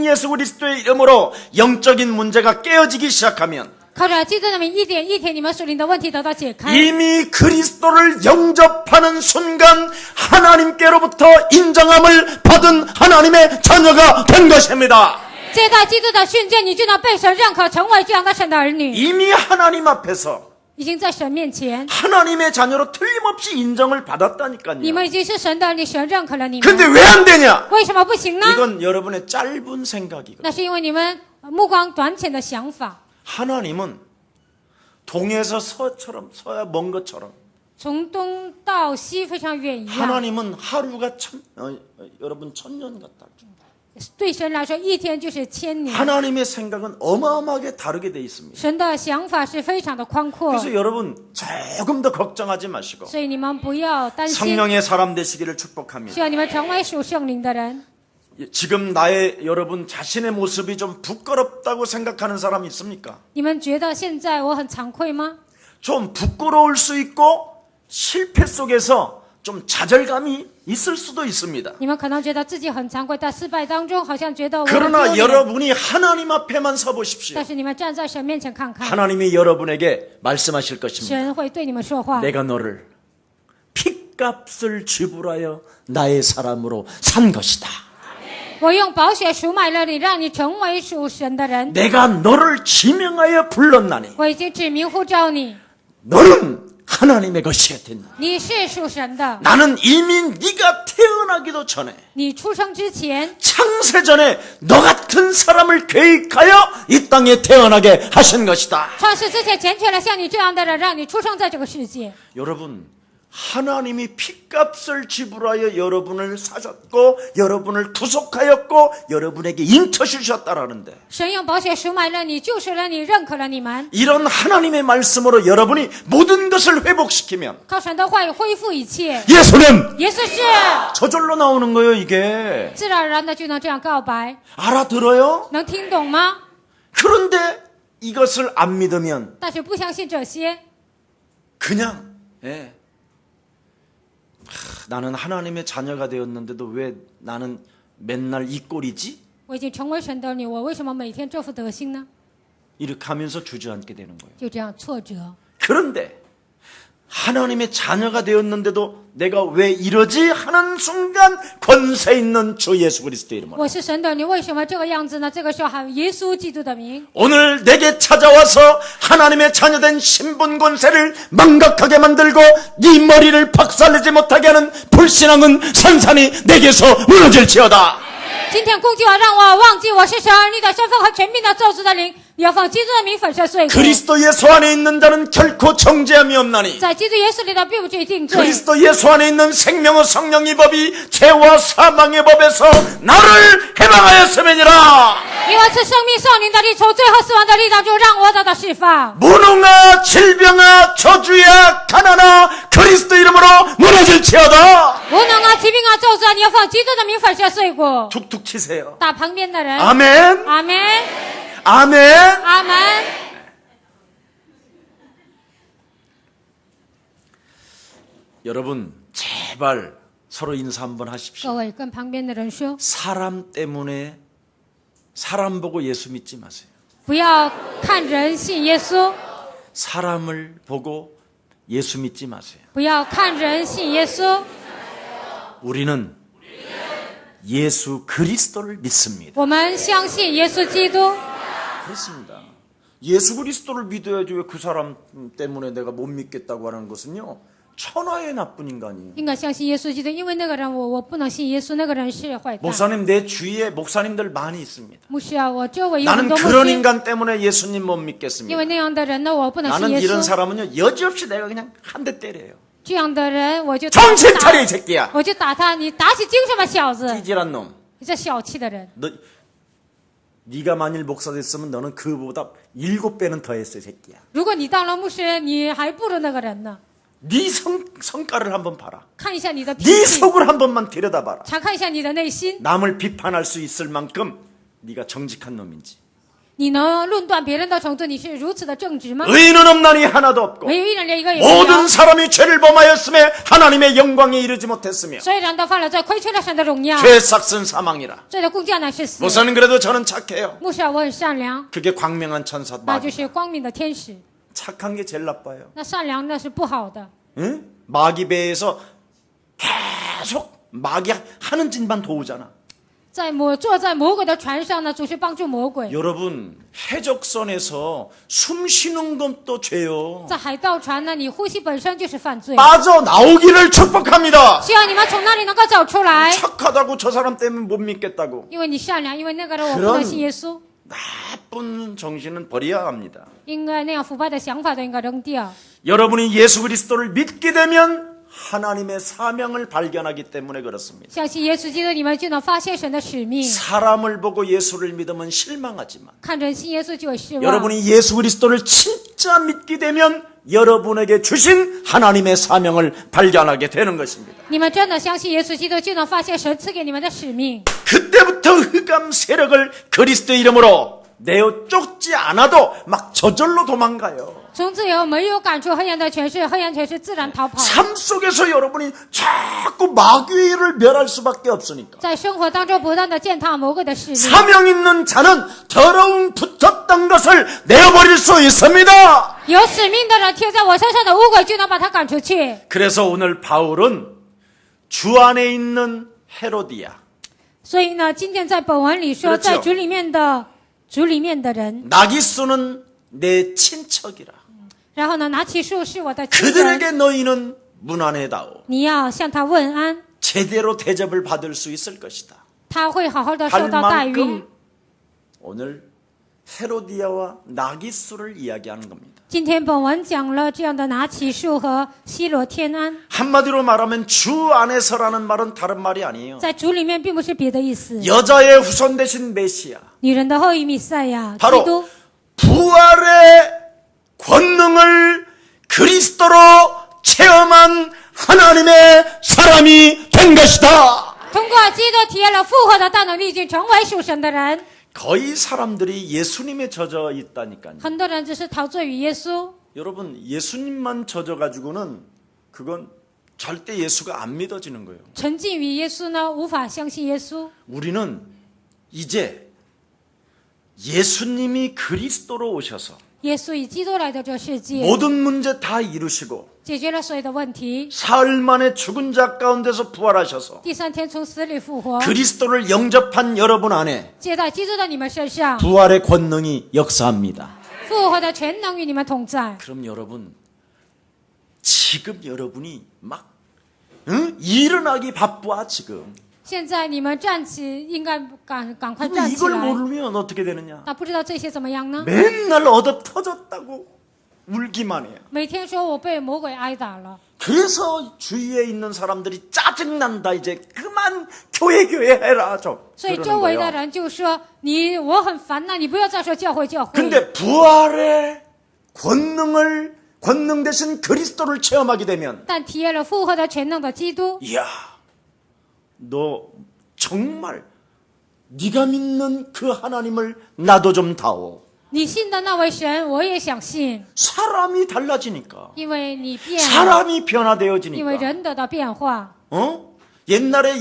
예수 그리스도의 이름으로 영적인 문제가 깨어지기 시작하면 靠着基督的名，一点一点，你们属灵的问题得到解开。 이미 그리스도를 영접하는 순간 하나님께로부터 인정함을 받은 하나님의 자녀가 된 것입니다. 接到基督的训诫，你就能被神认可，成为这样的神的儿女。 이미 하나님 앞에서 已经在神面前， 하나님의 자녀로 틀림없이 인정을 받았다니까요. 你们已经是神的儿女，神认可了你们。 근데 왜 안 되냐? 为什么不行呢？ 이건 여러분의 짧은 생각이거든요. 那是因为你们目光短浅的想法。 하나님은 동에서 서처럼 서야 먼 것처럼 从东到西非常远一样。 하나님은 하루가 여러분 1000년 같다. 对神来说，一天就是1000年。 하나님의 생각은 어마어마하게 다르게 돼 있습니다. 神的想法是非常的宽阔， 그래서 여러분 조금 더 걱정하지 마시고 所以你们不要担心， 성령의 사람 되시기를 축복합니다. 需要你们成为属圣灵的人。 지금 나의 여러분 자신의 모습이 좀 부끄럽다고 생각하는 사람 있습니까? 你们觉得现在我很惭愧吗？ 좀 부끄러울 수 있고 실패 속에서 좀 좌절감이 있을 수도 있습니다. 你们可能觉得自己很惭愧，在失败当中好像觉得我很 그러나 丢脸。 여러분이 하나님 앞에만 서 보십시오. 但是你们站在神面前看看， 하나님이 여러분에게 말씀하실 것입니다. 神会对你们说话。 내가 너를 핏값을 지불하여 나의 사람으로 산 것이다. 我用宝血赎买了你，让你成为属神的人。 내가 너를 지명하여 불렀나니 我已经指明呼召你， 너는 하나님의 것이야 된다. 你是属神的。 나는 이미 네가 태어나기도 전에 你出生之前， 창세전에 너 같은 사람을 계획하여 이 땅에 태어나게 하신 것이다. 创世之前拣选了像你这样的人，让你出生在这个世界。 여러분 하나님이 핏값을 지불하여 여러분을 사셨고 여러분을 구속하였고 여러분에게 인터 주셨다라는데 神用宝血赎买了你，救赎了你，认可了你们。 이런 하나님의 말씀으로 여러분이 모든 것을 회복시키면 靠神的话语恢复一切。 예수는 耶稣是 저절로 나오는 거예요. 이게 自然而然的就能这样告白， 알아들어요? 能听懂吗？ 그런데 이것을 안 믿으면 但是不相信这些， 그냥 나는 하나님의 자녀가 되었는데도 왜 나는 맨날 이 꼴이지? 我已经成为神的女，我为什么每天这副德行呢？ 이렇게 하면서 주저앉게 되는 거예요. 就这样挫折。 그런데 하나님의 자녀가 되었는데도 내가 왜 이러지 하는 순간 권세 있는 주 예수 그리스도의 이름으로 我是神的女，为什么这个样子呢？这个时候喊耶稣基督的名。 오늘 내게 찾아와서 하나님의 자녀된 신분 권세를 망각하게 만들고 네 머리를 박살내지 못하게 하는 불신앙은 산산이 내게서 무너질지어다. 今天攻击我，让我忘记我是神儿女的身份和全民的咒诅的灵，你要奉基督的名粉碎碎骨。 그리스도 예수 안에 있는 자는 결코 정죄함이 없나니 在基督耶稣里的并不去定罪。 그리스도 예수 안에 있는 생명의 성령의 법이 죄와 사망의 법에서 나를 해방하였음이니라. 因为是生命圣灵的力，从罪和死亡的力当中让我得到释放。 무능아 질병아 저주야 가난아 그리스도 이름으로 무너질지어다. 无能啊，疾病啊，咒诅啊，你要奉基督的名粉碎碎骨。 툭툭 치세요. 打旁边的人。 아멘 阿门， 아멘. 阿门。 여러분 제발 서로 인사 한번 하십시오. 各位跟旁边的人说， 사람 때문에 사람 보고 예수 믿지 마세요. 不要看人信耶稣， 사람을 보고 예수 믿지 마세요. 不要看人信耶稣。 우리는 예수 그리스도를 믿습니다. 我们相信耶稣基督。 그렇습니다. 예수 그리스도를 믿어야지 왜 그 사람 때문에 내가 못 믿겠다고 하는 것은요. 천하의 나쁜 인간이에요. 应该相信耶稣基督，因为那个人我不能信耶稣，那个人是坏蛋。 목사님 내 주위에 목사님들 많이 있습니다. 牧师啊，我周围有很 나는 多牧 그런 师， 인간 때문에 예수님 못 因 믿겠습니다. 为那样的人呢，我不能信 나는 耶 이런 稣。 사람은요 여지없이 내가 그냥 한 대 때려요. 这样的人我就打 정신 차려 이 새끼야. 我就打他，你打起精神吧，小子！ 찌질한 놈. 你这小气的人， 네가 만일 목사 됐으면 너는 그보다 7배는 더 했어, 이 새끼야. 如果你当了牧师，你还不如那个人呢。 네 성깔을 한번 봐라. 看一下你的脾 네 气， 속을 한 번만 들여다봐라. 查看一下你的内心， 남을 비판할 수 있을 만큼 네가 정직한 놈인지. 你能论断别人的程度，你是如此的正直吗？ 의인은 없나니 하나도 없고 没有一人连一个也没有。 모든 사람이 죄를 범하였음에 하나님의 영광에 이르지 못했으며 所有人都犯了罪，亏缺了神的荣耀。 죄 삭은 사망이라. 罪的工价乃是死。 목사님 그래도 저는 착해요. 牧师啊，我很善良， 그게 광명한 천사 那就 마귀. 是光明的天使。 착한 게 제일 나빠요. 那善良那是不好的。 응? 마귀 배에서 계속 마귀 하는 짓만 도우잖아. 坐在魔鬼的船上呢，总是帮助魔鬼。 여러분 해적선에서 숨 쉬는 것도 죄요. 在海盗船呢，你呼吸本身就是犯罪。 빠져나오기를 축복합니다. 希望你们从那里能够走出来， 착하다고 저 사람 때문에 못 믿겠다고. 因为你善良，因为那个人我不能信耶稣。 나쁜 정신은 버려야 합니다. 应该那样腐败的想法都应该扔掉。 여러분이 예수 그리스도를 믿게 되면 하나님의 사명을 발견하기 때문에 그렇습니다. 相信耶稣基督，你们就能发现神的使命。 사람을 보고 예수를 믿으면 실망하지만 看人信耶稣就会失望。 여러분이 예수 그리스도를 진짜 믿게 되면 여러분에게 주신 하나님의 사명을 발견하게 되는 것입니다. 你们真的相信耶稣基督，就能发现神赐给你们的使命。 그때부터 흑암 세력을 그리스도의 이름으로 내어 쫓지 않아도 막 저절로 도망가요. 从此以后，没有赶出黑暗的权势，黑暗权势自然逃跑。 삶 속에서 여러분이 자꾸 마귀를 멸할 수밖에 없으니까. 在生活当中不断的践踏魔鬼的势力。 사명 있는 자는 더러움 붙었던 것을 내어버릴 수 있습니다. 有使命的人贴在我身上的污鬼，就能把他赶出去。 그래서 오늘 바울은 주 안에 있는 헤로디아, 所以呢，今天在本文里说， 그렇죠 在主里面的人， 나기수는 내 친척이라. 然后呢，拿起树是我的亲 그들에게 人， 너희는 문안해다오. 你要向他问安， 제대로 대접을 받을 수 있을 것이다. 他会好好的受 할 到待遇。 만큼 오늘 헤로디아와 나기수를 이야기하는 겁니다. 今天本文讲了这样的拿起树和希罗天安， 한마디로 말하면 주 안에서라는 말은 다른 말이 아니에요. 在主里面并不是别的意思。 여자의 후손 대신 메시아, 女人的后裔弥赛亚，基 바로 督 부활의 권능을 그리스도로 체험한 하나님의 사람이 된 것이다. 通过基督体验了复活的大能力，已经成为属神的人。 거의 사람들이 예수님에 젖어 있다니까요. 很多人只是陶醉于耶稣。 여러분, 예수님만 젖어 가지고는 그건 절대 예수가 안 믿어지는 거예요. 沉浸于耶稣呢，无法相信耶稣。 우리는 이제 예수님이 그리스도로 오셔서 耶稣以基督来到这世界， 모든 문제 다 이루시고 解决了所有的问题。 사흘 만에 죽은 자 가운데서 부활하셔서 第三天从死里复活， 그리스도를 영접한 여러분 안에 接在基督的你们身上， 부활의 권능이 역사합니다. 复活的全能与你们同在。 그럼 여러분, 지금 여러분이 막 일어나기 바빠 지금. 现在你们站起，应该赶快 근데 站起 이걸 来。 모르면 어떻게 되느냐? 那不知道这些怎么样呢？ 맨날 얻어 터졌다고 울기만 해요. 每天说我被魔鬼挨打了， 그래서 주위에 있는 사람들이 짜증난다. 이제 그만 교회 해라 좀. 所以 그러는 周围的 거예요. 人就说我很烦呐，你不要再说教会。 근데 부활의 권능 대신 그리스도를 체험하게 되면 但体验了复活的全能的基督， 이야, 너 정말 네가 믿는 그 하나님을 나도 좀 다오. 你信的那位神，我也想信， 사람이 달라지니까. 因为你变了， 사람이 因为 변화되어지니까. 人得到变化。 옛날에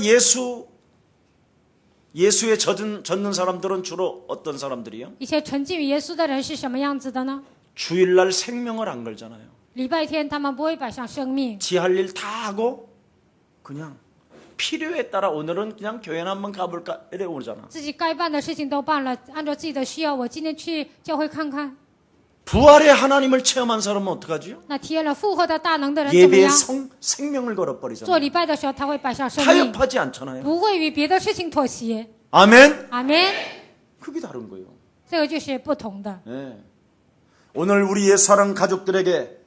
예수에 젖는 사람들은 주로 어떤 사람들이요? 一些沉浸于耶稣的人是什么样子的呢？ 주일날 생명을 안 걸잖아요. 礼拜天他们不会摆上生命， 지 할 일 다 하고 그냥 필요에 따라 오늘은 그냥 교회나 한번 가볼까 이래 오잖아. 自己该办的事情都办了，按照自己的需要，我今天去教会看看。 부활의 하나님을 체험한 사람은 어떡하지요? 那体验了复活的大能的人怎么 예배에 样？ 생명을 做 걸어버리잖아요. 礼拜的时候，他会摆上生命， 타협하지 않잖아요. 不会与别的事情妥协。 아멘. 阿门。 그게 다른 거예요. 这个就是不同的。 네. 오늘 우리의 사랑 가족들에게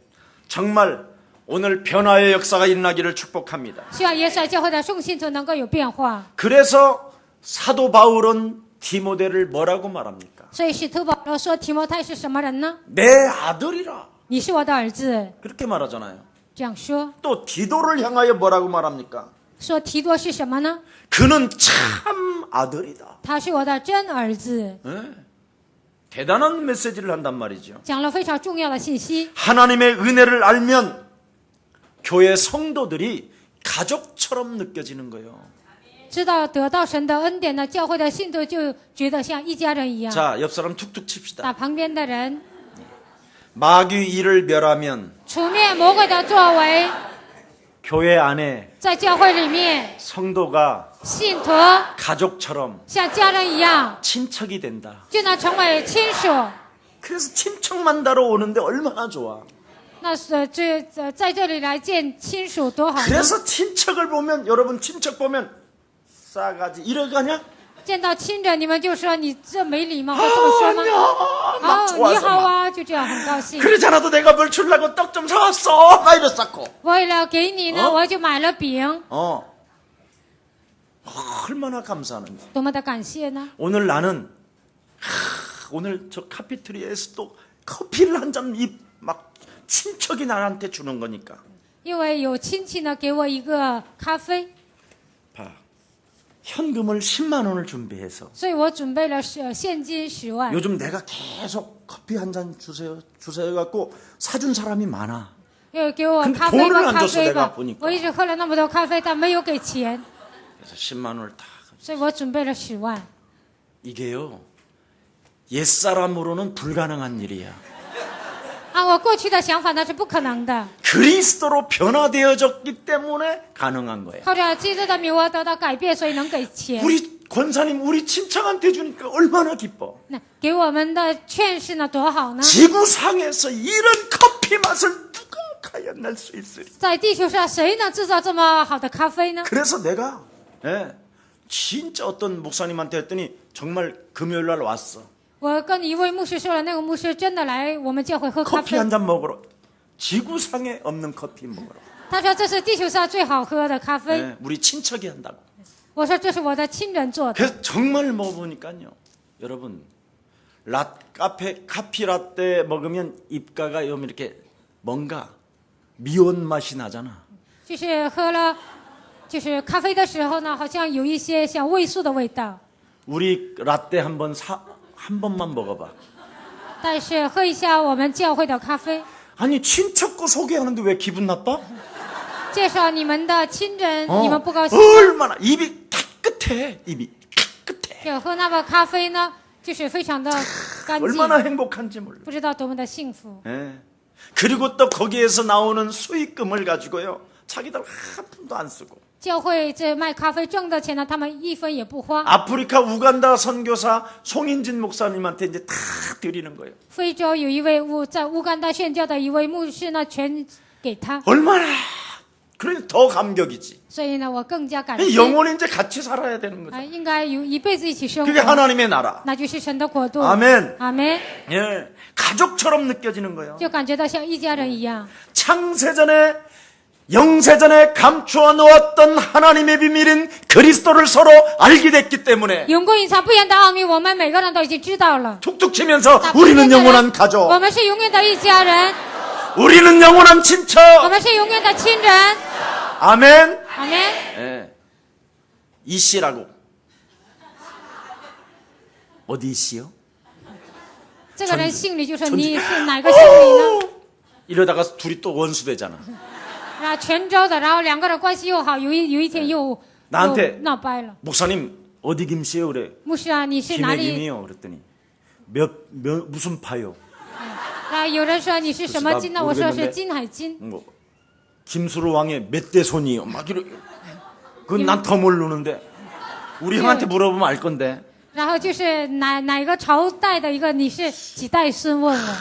정말 오늘 변화의 역사가 일어나기를 축복합니다. 希望耶稣教会的众信徒能够有变化。 그래서 사도 바울은 디모데를 뭐라고 말합니까? 所以使徒保罗说提摩太是什么人呢？ 내 아들이라 你是我的儿子， 그렇게 말하잖아요. 这样说。 또 디도를 향하여 뭐라고 말합니까? 说提多是什么呢？ 그는 참 아들이다. 他是我的真儿子， 네. 대단한 메시지를 한단 말이죠. 讲了非常重要的信息。 하나님의 은혜를 알면 교회 성도들이 가족처럼 느껴지는 거예요. 知道得到神的恩典呢，教会的信徒就觉得像一家人一样。 자, 옆 사람 툭툭 칩시다. 打旁边的人， 마귀 일을 멸하면 除灭魔鬼的作为， 교회 안에 在教会里面， 성도가 信徒 가족처럼 像家人一样， 친척이 된다. 就能成为亲属。 그래서 친척만 다러 오는데 얼마나 좋아. 那是在这里来见亲属多好呢！ 그래서 친척을 보면 여러분 친척 보면 싸가지 이러가냐? 见到亲人你们就说你这没礼貌，会这么说吗？ 막 哦，你 좋아서 好 막 啊，就这样很高兴。 그러지 않아도 내가 뭘 주려고 떡 좀 사왔어 막 이랬었고 为了给你呢， 哦 我就买了饼， 얼마나 감사하는지 多么的感谢呢？ 오늘 나는 오늘 저 카피트리에서 또 커피를 한 잔 막 친척이 나한테 주는 거니까 因为有亲戚呢给我一个咖啡， 봐 현금을 10만 원을 준비해서 所以我准备了现金10万。 요즘 내가 계속 커피 한 잔 주세요 해갖고 사준 사람이 많아 又给我 근데 咖啡 돈을 吧， 안 咖 줬어 啡 내가 吧。 보니까 我一直喝了那么多咖啡，但没有给钱， 그래서 10만 원을 다 所以我准备了10万。 이게요 옛사람으로는 불가능한 일이야 按我过去的想法那是不可能的， 그리스도로 변화되어졌기 때문에 가능한 거야 靠着基督的名我得到改变，所以能给钱。 우리 권사님 우리 친척한테 주니까 얼마나 기뻐 那给我们的劝示呢多好呢？ 지구상에서 이런 커피 맛을 누가 과연 낼 수 있으리 在地球上谁能制造这么好的咖啡呢？ 그래서 내가 진짜 어떤 목사님한테 했더니 정말 금요일 날 왔어 我跟一位牧师说了，那个牧师真的来我们教会喝咖 커피 啡， 한 잔 먹으러 지구상에 없는 커피 먹으러 他说这是地球上最好喝的咖啡。 우리 친척이 한다고 我说这是我的亲人做的。 그래서 정말 먹어보니까요 여러분 카피 라떼 먹으면 입가가 좀 이렇게 뭔가 미온 맛이 나잖아 就是喝了，就是咖啡的时候呢，好像有一些像味素的味道。 우리 라떼 한 번만 먹어봐 但是喝一下我们教会的咖啡， 아니 친척 거 소개하는데 왜 기분 나빠? 介绍你们的亲人，你们不高兴？ 얼마나 입이 깨끗해 입이 깨끗해 就喝那个咖啡呢，就是非常的干净， 얼마나 행복한지 몰라 不知道多么的幸福。 예. 그리고 또 거기에서 나오는 수익금을 가지고요 자기들 한 푼도 안 쓰고 教会这卖咖啡挣的钱呢，他们一分也不花。 아프리카 우간다 선교사 송인진 목사님한테 이제 다 드리는 거예요 非洲有一位在乌干达宣教的一位牧师呢，全给他， 얼마나 그러니 더 감격이지 所以呢，我更加感谢。 영원히 이제 같이 살아야 되는 거죠 应该有一辈子一起生 그게 活， 하나님의 나라 那就是神的国度。 아멘 阿门。 예, 가족처럼 느껴지는 거예요 就感觉到像一家人一样。 창세전에 영세전에 감추어 놓았던 하나님의 비밀인 그리스도를 서로 알게 됐기 때문에 永过隐藏不言的奥秘，我们每个人都已经知道了。 툭툭 치면서 打 우리는 扑克的人 영원한 가족 我们是永远的一家人， 우리는 영원한 친척 我们是永远的亲人。 아멘 阿门。 예. 이씨라고 어디 이씨요? 这个人姓李，就说你是哪个姓李呢？ 이러다가 둘이 또 원수 되잖아 然后泉州的，然后两个人关系又好，有一天又 나한테 闹掰了。 목사님 어디 김씨요? 그래 牧师啊，你是哪 김해 里？ 김이요 그랬더니 무슨 파요? 然后有人说你是什么金呢？ 나 我说 모르겠는데 是金海金。 뭐 김수로 왕의 몇 대 손이요? 막 이러 그건 난 더 모르는데 우리 형한테 물어보면 알 건데 然后就是哪个朝代的一个，你是几代孙？问我。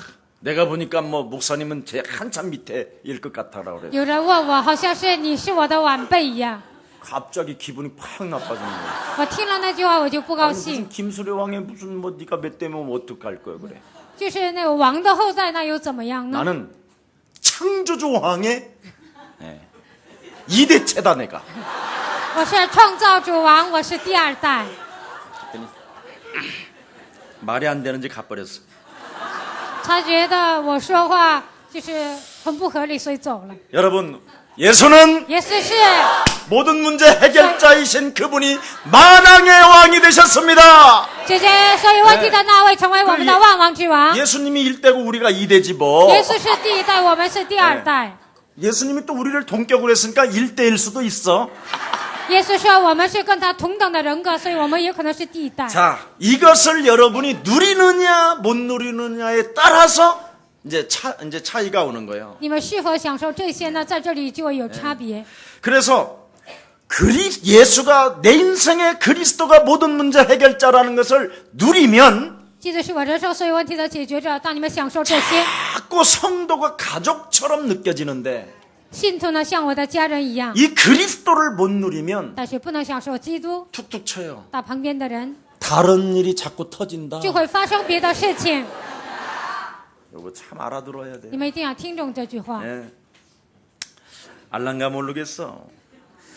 내가 보니까 뭐 목사님은 제 한참 밑에일 것 같아라 그래 有人问我，好像是你是我的晚辈一样。 갑자기 기분이 팍 나빠지는 거야 我听了那句话，我就不高 아니, 兴 무슨 。 김수로 왕의 무슨 뭐 네가 몇 대면 어떡할 거야 그래 就是那个王的后代，那又怎么样呢？ 나는 창조주 왕의 2대째다 내가 我是创造主王，我是第二代。 말이 안 되는지 가버렸어 他觉得我说话就是很不合理，所以走了。 여러분 예수는 耶稣是 모든 문제 해결자이신 그분이 만왕의 왕이 되셨습니다 解决所有问题的那位，成为我们的万王之王。 예수님이 1대고 우리가 2대지 뭐 耶稣是第一代，我们是第二代。 예수님이 또 우리를 동격으로 했으니까 1대일 수도 있어 耶稣说我们是跟他同等的人格，所以我们也可能是第一代。 자, 이것을 여러분이 누리느냐 못 누리느냐에 따라서 이제 차이가 오는 거예요. 你们是否享受这些呢？在这里就会有差别。 그래서 예수가 내 인생의 그리스도가 모든 문제 해결자라는 것을 누리면 基督是我人生所有问题的解决者。当你们享受这些， 자꾸 성도가 가족처럼 느껴지는데 信徒呢像我的家人一样， 이 그리스도를 못 누리면 但是不能享受基督， 툭툭 쳐요. 打旁边的人 다른 일이 자꾸 터진다. 就会发生别的事情。 이거 참 알아들어야 돼. 你们一定要听懂这句话。 예. 알란가 모르겠어.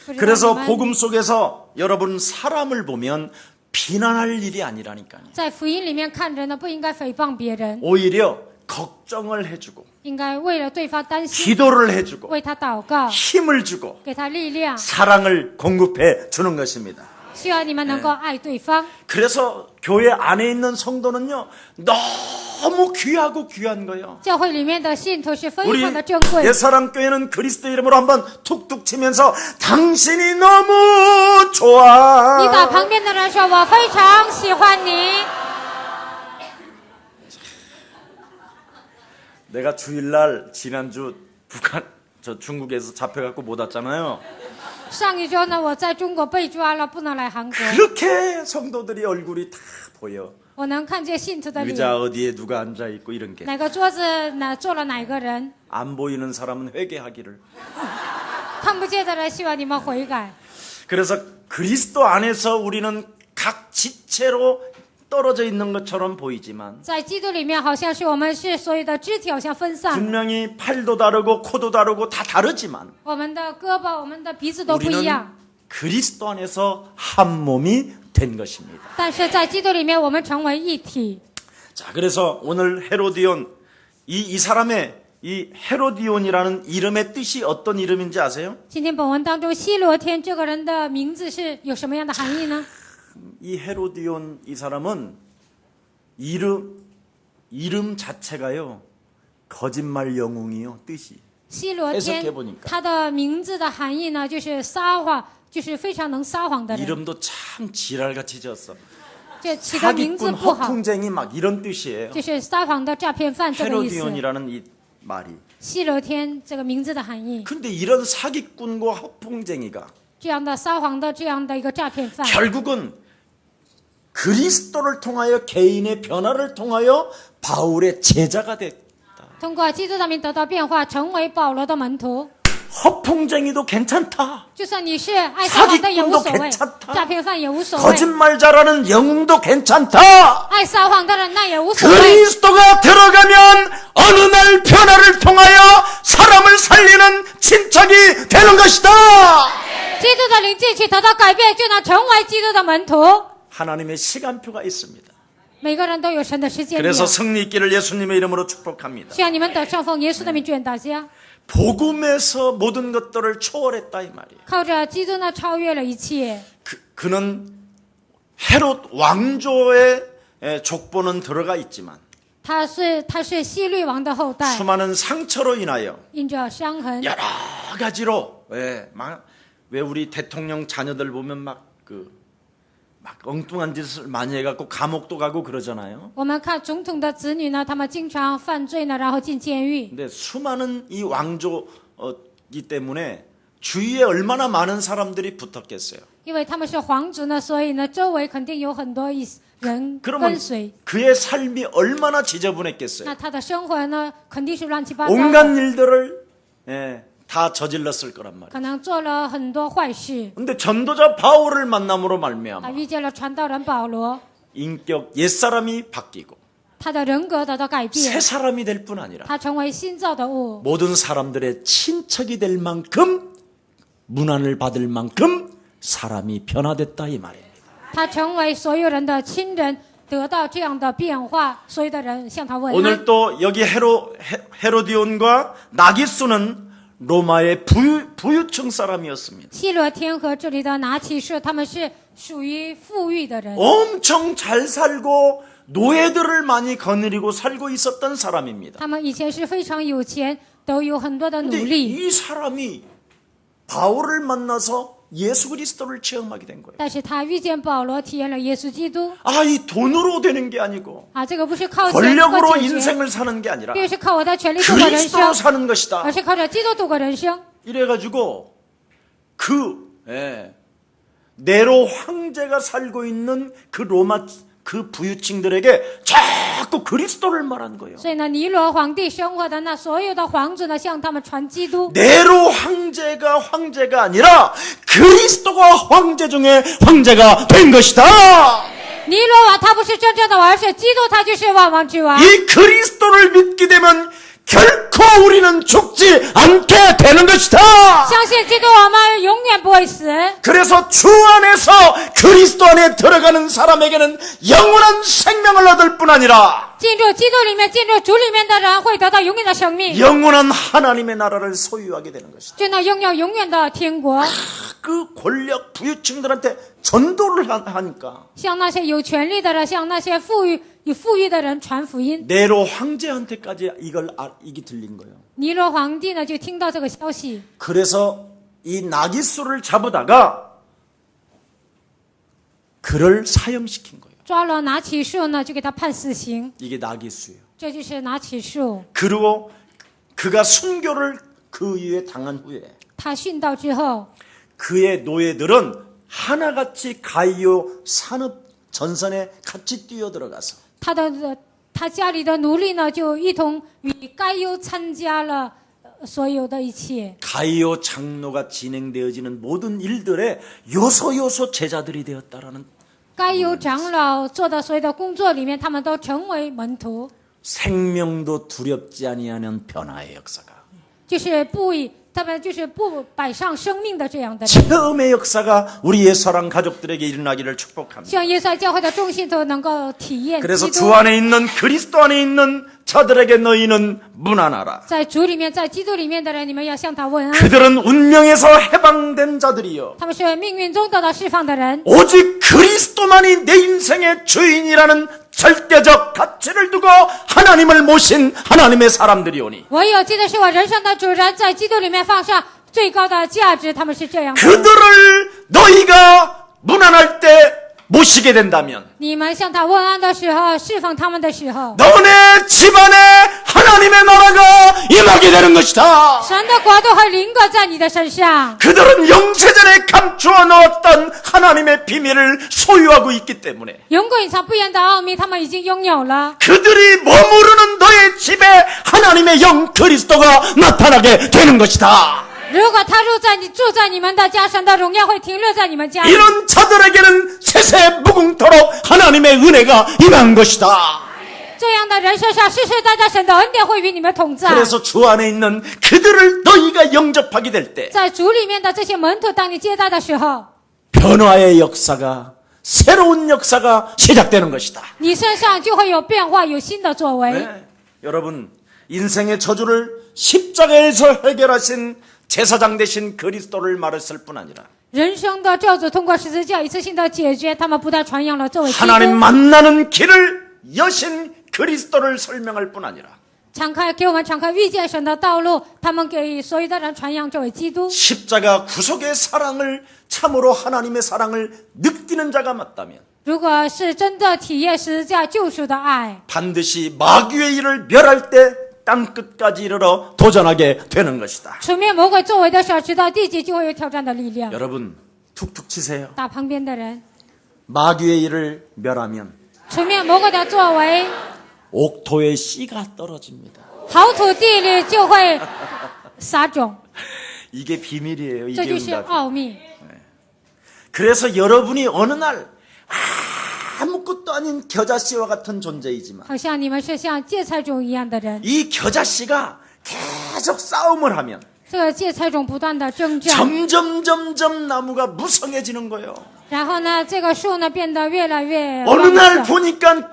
不知道 그래서 你们 복음 속에서 여러분 사람을 보면 비난할 일이 아니라니까요. 在福音里面看人呢，不应该诽谤别人， 오히려 걱정을 해주고 应该为了对方担心， 기도를 해주고 为他祷告， 힘을 주고 给他力量。 사랑을 공급해 주는 것입니다. 希望你们能够爱对方。 그래서 교회 안에 있는 성도는요 너무 귀하고 귀한 거예요. 教会里面的信徒是非 우리 常的珍贵。 옛사랑교회는 그리스도 이름으로 한번 툭툭 치면서 당신이 너무 좋아. 你把旁边的人说：“我非常喜欢你。” 내가 주일날 지난주 중국에서 잡혀갖고 못 왔잖아요. 上一周呢，我在中国被抓了，不能来韩国。 그렇게 성도들이 얼굴이 다 보여. 我能看见信徒的脸， 의자 어디에 누가 앉아있고 이런 게. 哪个桌子呢坐了哪个人， 안 보이는 사람은 회개하기를. 看不见的人希望你们悔改。 그래서 그리스도 안에서 우리는 각 지체로 떨어져 있는 것처럼 보이지만 在基督里面，好像是我们是所有的肢体好像分散， 분명히 팔도 다르고 코도 다르고 다 다르지만 我们的胳膊、我们的鼻子都不一 우리는 样。 그리스도 안에서 한 몸이 된 것입니다. 但是在基督里面，我们成为一体。 자, 그래서 오늘 헤로디온 이 사람의 이 헤로디온이라는 이름의 뜻이 어떤 이름인지 아세요? 今天本文当中，希罗天这个人的名字是有什么样的含义呢？ 이 헤로디온 이 사람은 이름 자체가요 거짓말 영웅이요 뜻이. 希罗天 해석해보니까 ，他的名字的含义呢，就是撒谎，就是非常能撒谎的人。 이름도 참 지랄같이 지었어. 这起的名字 사기꾼 不好， 허풍쟁이 막 이런 뜻이에요. 就是撒谎的诈骗犯这个意思。 헤로디온이라는 이 말이. 希罗天这个名字的含义， 근데 이런 사기꾼과 허풍쟁이가 这样的撒谎的这样的一个诈骗犯， 결국은 그리스도를 통하여 개인의 변화를 통하여 바울의 제자가 됐다. 通过基督的名得到变化，成为保罗的门徒。 허풍쟁이도 괜찮다. 就算你是爱撒谎的也无所 사기꾼도 谓， 괜찮다. 诈骗犯也无所谓， 거짓말 잘하는 영웅도 괜찮다. 爱撒谎的人那也无所谓。 그리스도가 들어가면 어느 날 변화를 통하여 사람을 살리는 침착이 되는 것이다. 基督的灵进去得到改变，就能成为基督的门徒。 하나님의 시간표가 있습니다. 每个人都有神的时间表。 그래서 승리 있기를 예수님의 이름으로 축복합니다. 希望你们得胜，奉耶稣的名祝愿大家。 복음에서 모든 것들을 초월했다 이 말이에요. 靠着基督呢，超越了一切。 그는 헤롯 왕조의 족보는 들어가 있지만 他是希律王的后代， 수많은 상처로 인하여 因着伤痕， 여러 가지로 왜 우리 대통령 자녀들 보면 막 엉뚱한 짓을 많이 해갖고 감옥도 가고 그러잖아요. 我们看总统的子女呢，他们经常犯罪呢，然后进监狱。 근데 수많은 이 왕조이기 때문에 주위에 얼마나 많은 사람들이 붙었겠어요. 因为他们是皇族呢，所以呢，周围肯定有很多人 그러면 跟随。 그의 삶이 얼마나 지저분했겠어요. 那他的生活呢，肯定是乱七八糟 온갖 的， 일들을 다 저질렀을 거란 말이에요. 可能做了很多坏事。 근데 전도자 바울을 만남으로 他 말미암아 遇见了传道人保罗， 인격 옛사람이 바뀌고 他的人格得到改 새 变， 사람이 될 뿐 아니라 他成为新造的物， 모든 사람들의 친척이 될 만큼 문안을 받을 만큼 사람이 변화됐다 이 말입니다. 他成为所有人的亲人，得到这样的变化，所有的人向他问安。 오늘 또 여기 헤로디온과 나기수는 로마의 부유층 사람이었습니다. 希罗天和这里的拿启士，他们是属于富裕的人， 엄청 잘 살고 노예들을 많이 거느리고 살고 있었던 사람입니다. 他们以前是非常有钱，都有很多的努 근데 力。 이 사람이 바울을 만나서 예수 그리스도를 체험하게 된 거예요. 但是他遇见保罗，体验了耶稣基督 이 돈으로 되는 게 아니고 啊，这个不是靠钱能够 권력으로 解决， 인생을 사는 게 아니라 并不是靠我的权利度过人 그리스도로 生， 사는 것이다. 而是靠着基督度过人生。 이래가지고 네로 황제가 살고 있는 그 로마 그 부유층들에게 자꾸 그리스도를 말한 거예요. 所以呢，尼罗皇帝生活的那所有的皇子呢，向他们传基督。 네로 황제가 황제가 아니라 그리스도가 황제 중에 황제가 된 것이다. 尼罗王他不是真正的王，是基督，他就是万王之王。 이 그리스도를 믿게 되면 결코 우리는 죽지 않게 되는 것이다. 相信基督，我们永远不会死。 그래서 주 안에서 그리스도 안에 들어가는 사람에게는 영원한 생명을 얻을 뿐 아니라 进入基督里面，进入主里面的人会得到永远的生命， 영원한 하나님의 나라를 소유하게 되는 것이다. 就能拥有永远的天国。 그 권력 부유층들한테 전도를 하니까 向那些有权利的人，向那些有富裕的人传福音。 네로 황제한테까지 이게 들린 거예요. 尼罗皇帝呢就听到这个消息， 그래서 이 나기수를 잡아다가 그를 사형시킨 거예요. 抓了拿起树呢，就给他判死刑。 이게 나기수예요. 这就是拿起树。 그리고 그가 순교를 그 이후에 당한 후에 他殉道之后， 그의 노예들은 하나같이 가이오 산업 전선에 같이 뛰어들어가서 他家里的奴隶呢，就一同与该优参加了所有的一切。 가이오 장로가 진행되어지는 모든 일들에 요소요소 제자들이 되었다라는 该优长老做的所有的工作里面，他们都成为门徒， 생명도 두렵지 아니하는 변화의 역사가 他们就是不摆上生命的这样的人。 처음의 역사가 우리 예사랑 가족들에게 일어나기를 축복합니다. 希望耶稣教会的众信徒能够体验 그래서 基 주 督， 안에 있는 그리스도 안에 있는 자들에게 너희는 문안하라. 在主里面，在基督里面的人，你们要向他问安。 그들은 운명에서 해방된 자들이요. 他们是命运中得到释放的人， 오직 그리스도만이 내 인생의 주인이라는 절대적 가치를 두고 하나님을 모신 하나님의 사람들이오니 唯有基督是我人生的主人，在基督里面放上最高的价值，他们是这样的。 그들을 너희가 문안할 때 모시게 된다면 你们向他问安的时候，释放他们的时候， 너네 집안에 하나님의 나라가 임하게 되는 것이다. 神的国度会临格在你的身上。 그들은 영세전에 감추어 놓았던 하나님의 비밀을 소유하고 있기 때문에 永古隐藏不言的奥秘，他们已经拥有了。 그들이 머무르는 너의 집에 하나님의 영 그리스도가 나타나게 되는 것이다. 如果他住在你们的家，神的荣耀会停留在你们家里。 이런 자들에게는 세세 무궁토록 하나님의 은혜가 임한 것이다. 这样的人身上，世世代代神的恩典会与你们同在。 그래서 주 안에 있는 그들을 너희가 영접하게 될 때 在主里面的这些门徒，当你接待的时候， 변화의 역사가 새로운 역사가 시작되는 것이다. 你身上就会有变化，有新的作为。 네. 여러분 인생의 저주를 십자가에서 해결하신 제사장 되신 그리스도를 말했을 뿐 아니라 人生的咒诅通过十字架一次性的解决，他们不但传扬了作为基督， 하나님 만나는 길을 여신 그리스도를 설명할 뿐 아니라 给我们敞开遇见神的道路，他们给所有的人传扬这位基督。 십자가 구속의 사랑을 참으로 하나님의 사랑을 느끼는 자가 맞다면 如果是真的体验十字架救赎的爱， 반드시 마귀의 일을 멸할 때 땅끝까지 이르러 도전하게 되는 것이다. 除灭魔鬼作为的时候，直到地极就会有挑战的力量。 여러분 툭툭 치세요. 打旁边的人， 마귀의 일을 멸하면 除灭魔鬼的作为， 옥토의 씨가 떨어집니다. 好土地里就会撒种， 이게 비밀이에요. 这 이게 就是 응답. 奥秘。 그래서 여러분이 어느 날 아무것도 아닌 겨자씨와 같은 존재이지만 好像你们是像芥菜种一样的人， 이 겨자씨가 계속 싸움을 하면 这个芥菜种不断的征战， 점점 나무가 무성해지는 거예요. 然后呢，这个树呢变得越来越 어느 旺 날 盛。 보니까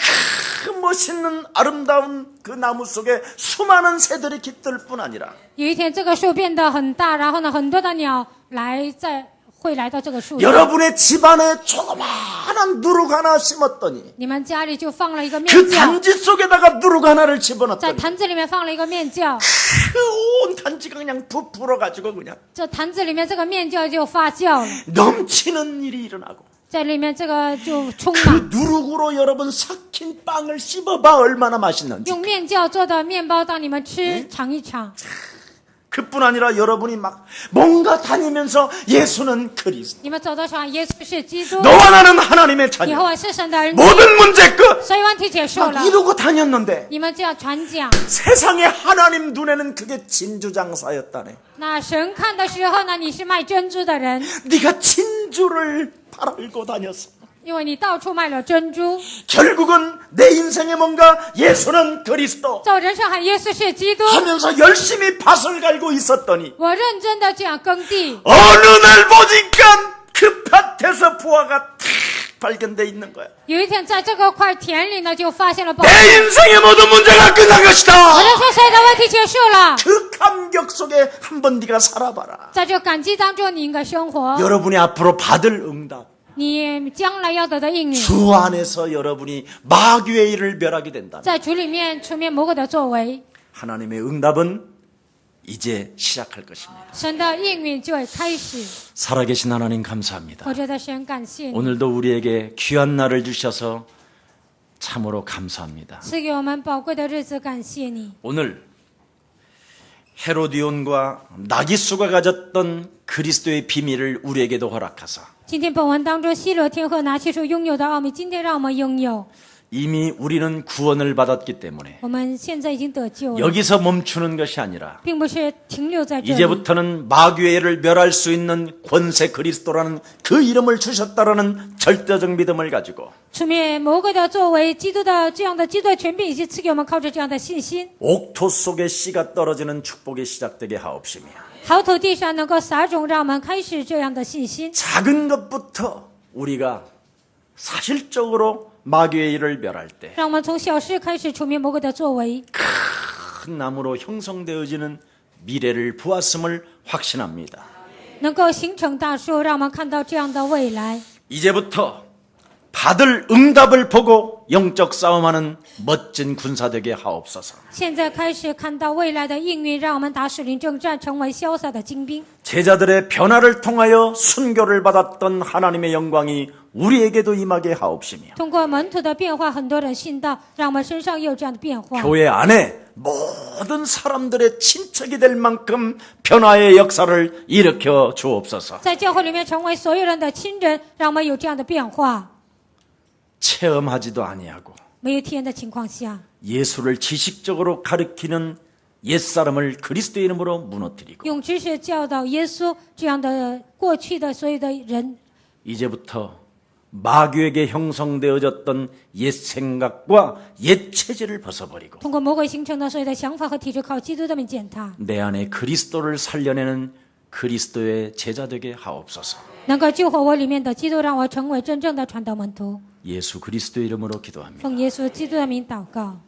큰 멋있는 아름다운 그 나무 속에 수많은 새들이 깃들 뿐 아니라 有一天，这个树变得很大，然后呢，很多的鸟会来到这个树上。 여러분의 집안에 조그마한 누룩 하나 심었더니 你们家里就放了一个面 그 酵， 단지 속에다가 누룩 하나를 在 집어넣더니 坛子里面放了一个面酵， 그 온 단지가 그냥 부풀어가지고 그냥 这坛子里面这个面酵就发酵了， 넘치는 일이 일어나고 在里面这个就充 그 满。 누룩으로 여러분 삭힌 빵을 씹어봐 얼마나 맛있는지 用面酵做的面包，当你们吃尝一尝， 그뿐 아니라 여러분이 막 뭔가 다니면서 예수는 그리스도, 你们走的场，耶稣是基督， 너와 나는 하나님의 以 자녀, 后我是神的儿女， 모든 문제 끝. 所以问题结束 막 了。 이러고 다녔는데 你们这样传讲， 세상의 하나님 눈에는 그게 진주장사였다네. 那神看的时候呢，你是卖珍珠的人， 네가 진주를 팔고 다녔어. 因为你到处卖了珍珠。 결국은 내 인생에 뭔가 예수는 그리스도 在我人生喊耶稣是基督， 하면서 열심히 밭을 갈고 있었더니 我认真的这样耕地。 어느 날 보니까 그 밭에서 부화가 탁 발견돼 있는 거야. 有一天，在这个块田里呢，就发现了宝。 내 인생의 모든 문제가 끝난 것이다. 我人生所有的问题结束了。 그 감격 속에 한번 네가 살아봐라. 在这感激当中，你应该生活。 여러분이 앞으로 받을 응답, 你将来要得的应允， 주 안에서 여러분이 마귀의 일을 멸하게 된다. 在主里面出面魔鬼的作为， 하나님의 응답은 이제 시작할 것입니다. 神的应允就会开始。 살아계신 하나님 감사합니다. 我觉得神感谢你， 오늘도 우리에게 귀한 날을 주셔서 참으로 감사합니다. 赐给我们宝贵的日子，感谢你。 오늘 헤로디온과 나기수가 가졌던 그리스도의 비밀을 우리에게도 허락하사 今天本文当中，希罗天和拿起所拥有的奥秘，今天让我们拥有。 이미 우리는 구원을 받았기 때문에 我们现在已经得救了， 여기서 멈추는 것이 아니라 并不是停留在这里。 이제부터는 마귀의 일을 멸할 수 있는 권세 그리스도라는 그 이름을 주셨다라는 절대적 믿음을 가지고 出面魔鬼的作为，基督的这样的基督的权柄以及赐给我们靠着这样的信心， 옥토 속에 씨가 떨어지는 축복이 시작되게 하옵시며 好土地上能够撒种，让我们开始这样的信心。 작은 것부터 우리가 사실적으로 마귀의 일을 멸할 때 让我们从小事开始出面魔鬼的作为， 큰 나무로 형성되어지는 미래를 보았음을 확신합니다. 能够形成大树，让我们看到这样的未来。 이제부터 받을 응답을 보고 영적 싸움하는 멋진 군사 되게 하옵소서. 现在开始看到未来的应运，让我们打属灵征战，成为潇洒的精兵。 제자들의 변화를 통하여 순교를 받았던 하나님의 영광이 우리에게도 임하게 하옵시며 通过门徒的变化，很多人信道，让我们身上也有这样的变化。 교회 안에 모든 사람들의 친척이 될 만큼 변화의 역사를 일으켜 주옵소서. 在教会里面成为所有人的亲人，让我们有这样的变化。 체험하지도 아니하고 没有体验的情况下， 예수를 지식적으로 가르치는 옛사람을 그리스도의 이름으로 무너뜨리고 用知识教导耶稣这样的过去的所有的人， 이제부터 마귀에게 형성되어졌던 옛 생각과 옛 체질을 벗어버리고 通过魔鬼形成的所有的想法和体制，靠基督的名践踏， 내 안에 그리스도를 살려내는 그리스도의 제자 되게 하옵소서. 能够救活我里面的基督，让我成为真正的传道门徒。 예수 그리스도의 이름으로 기도합니다. 奉耶稣基督的名祷告。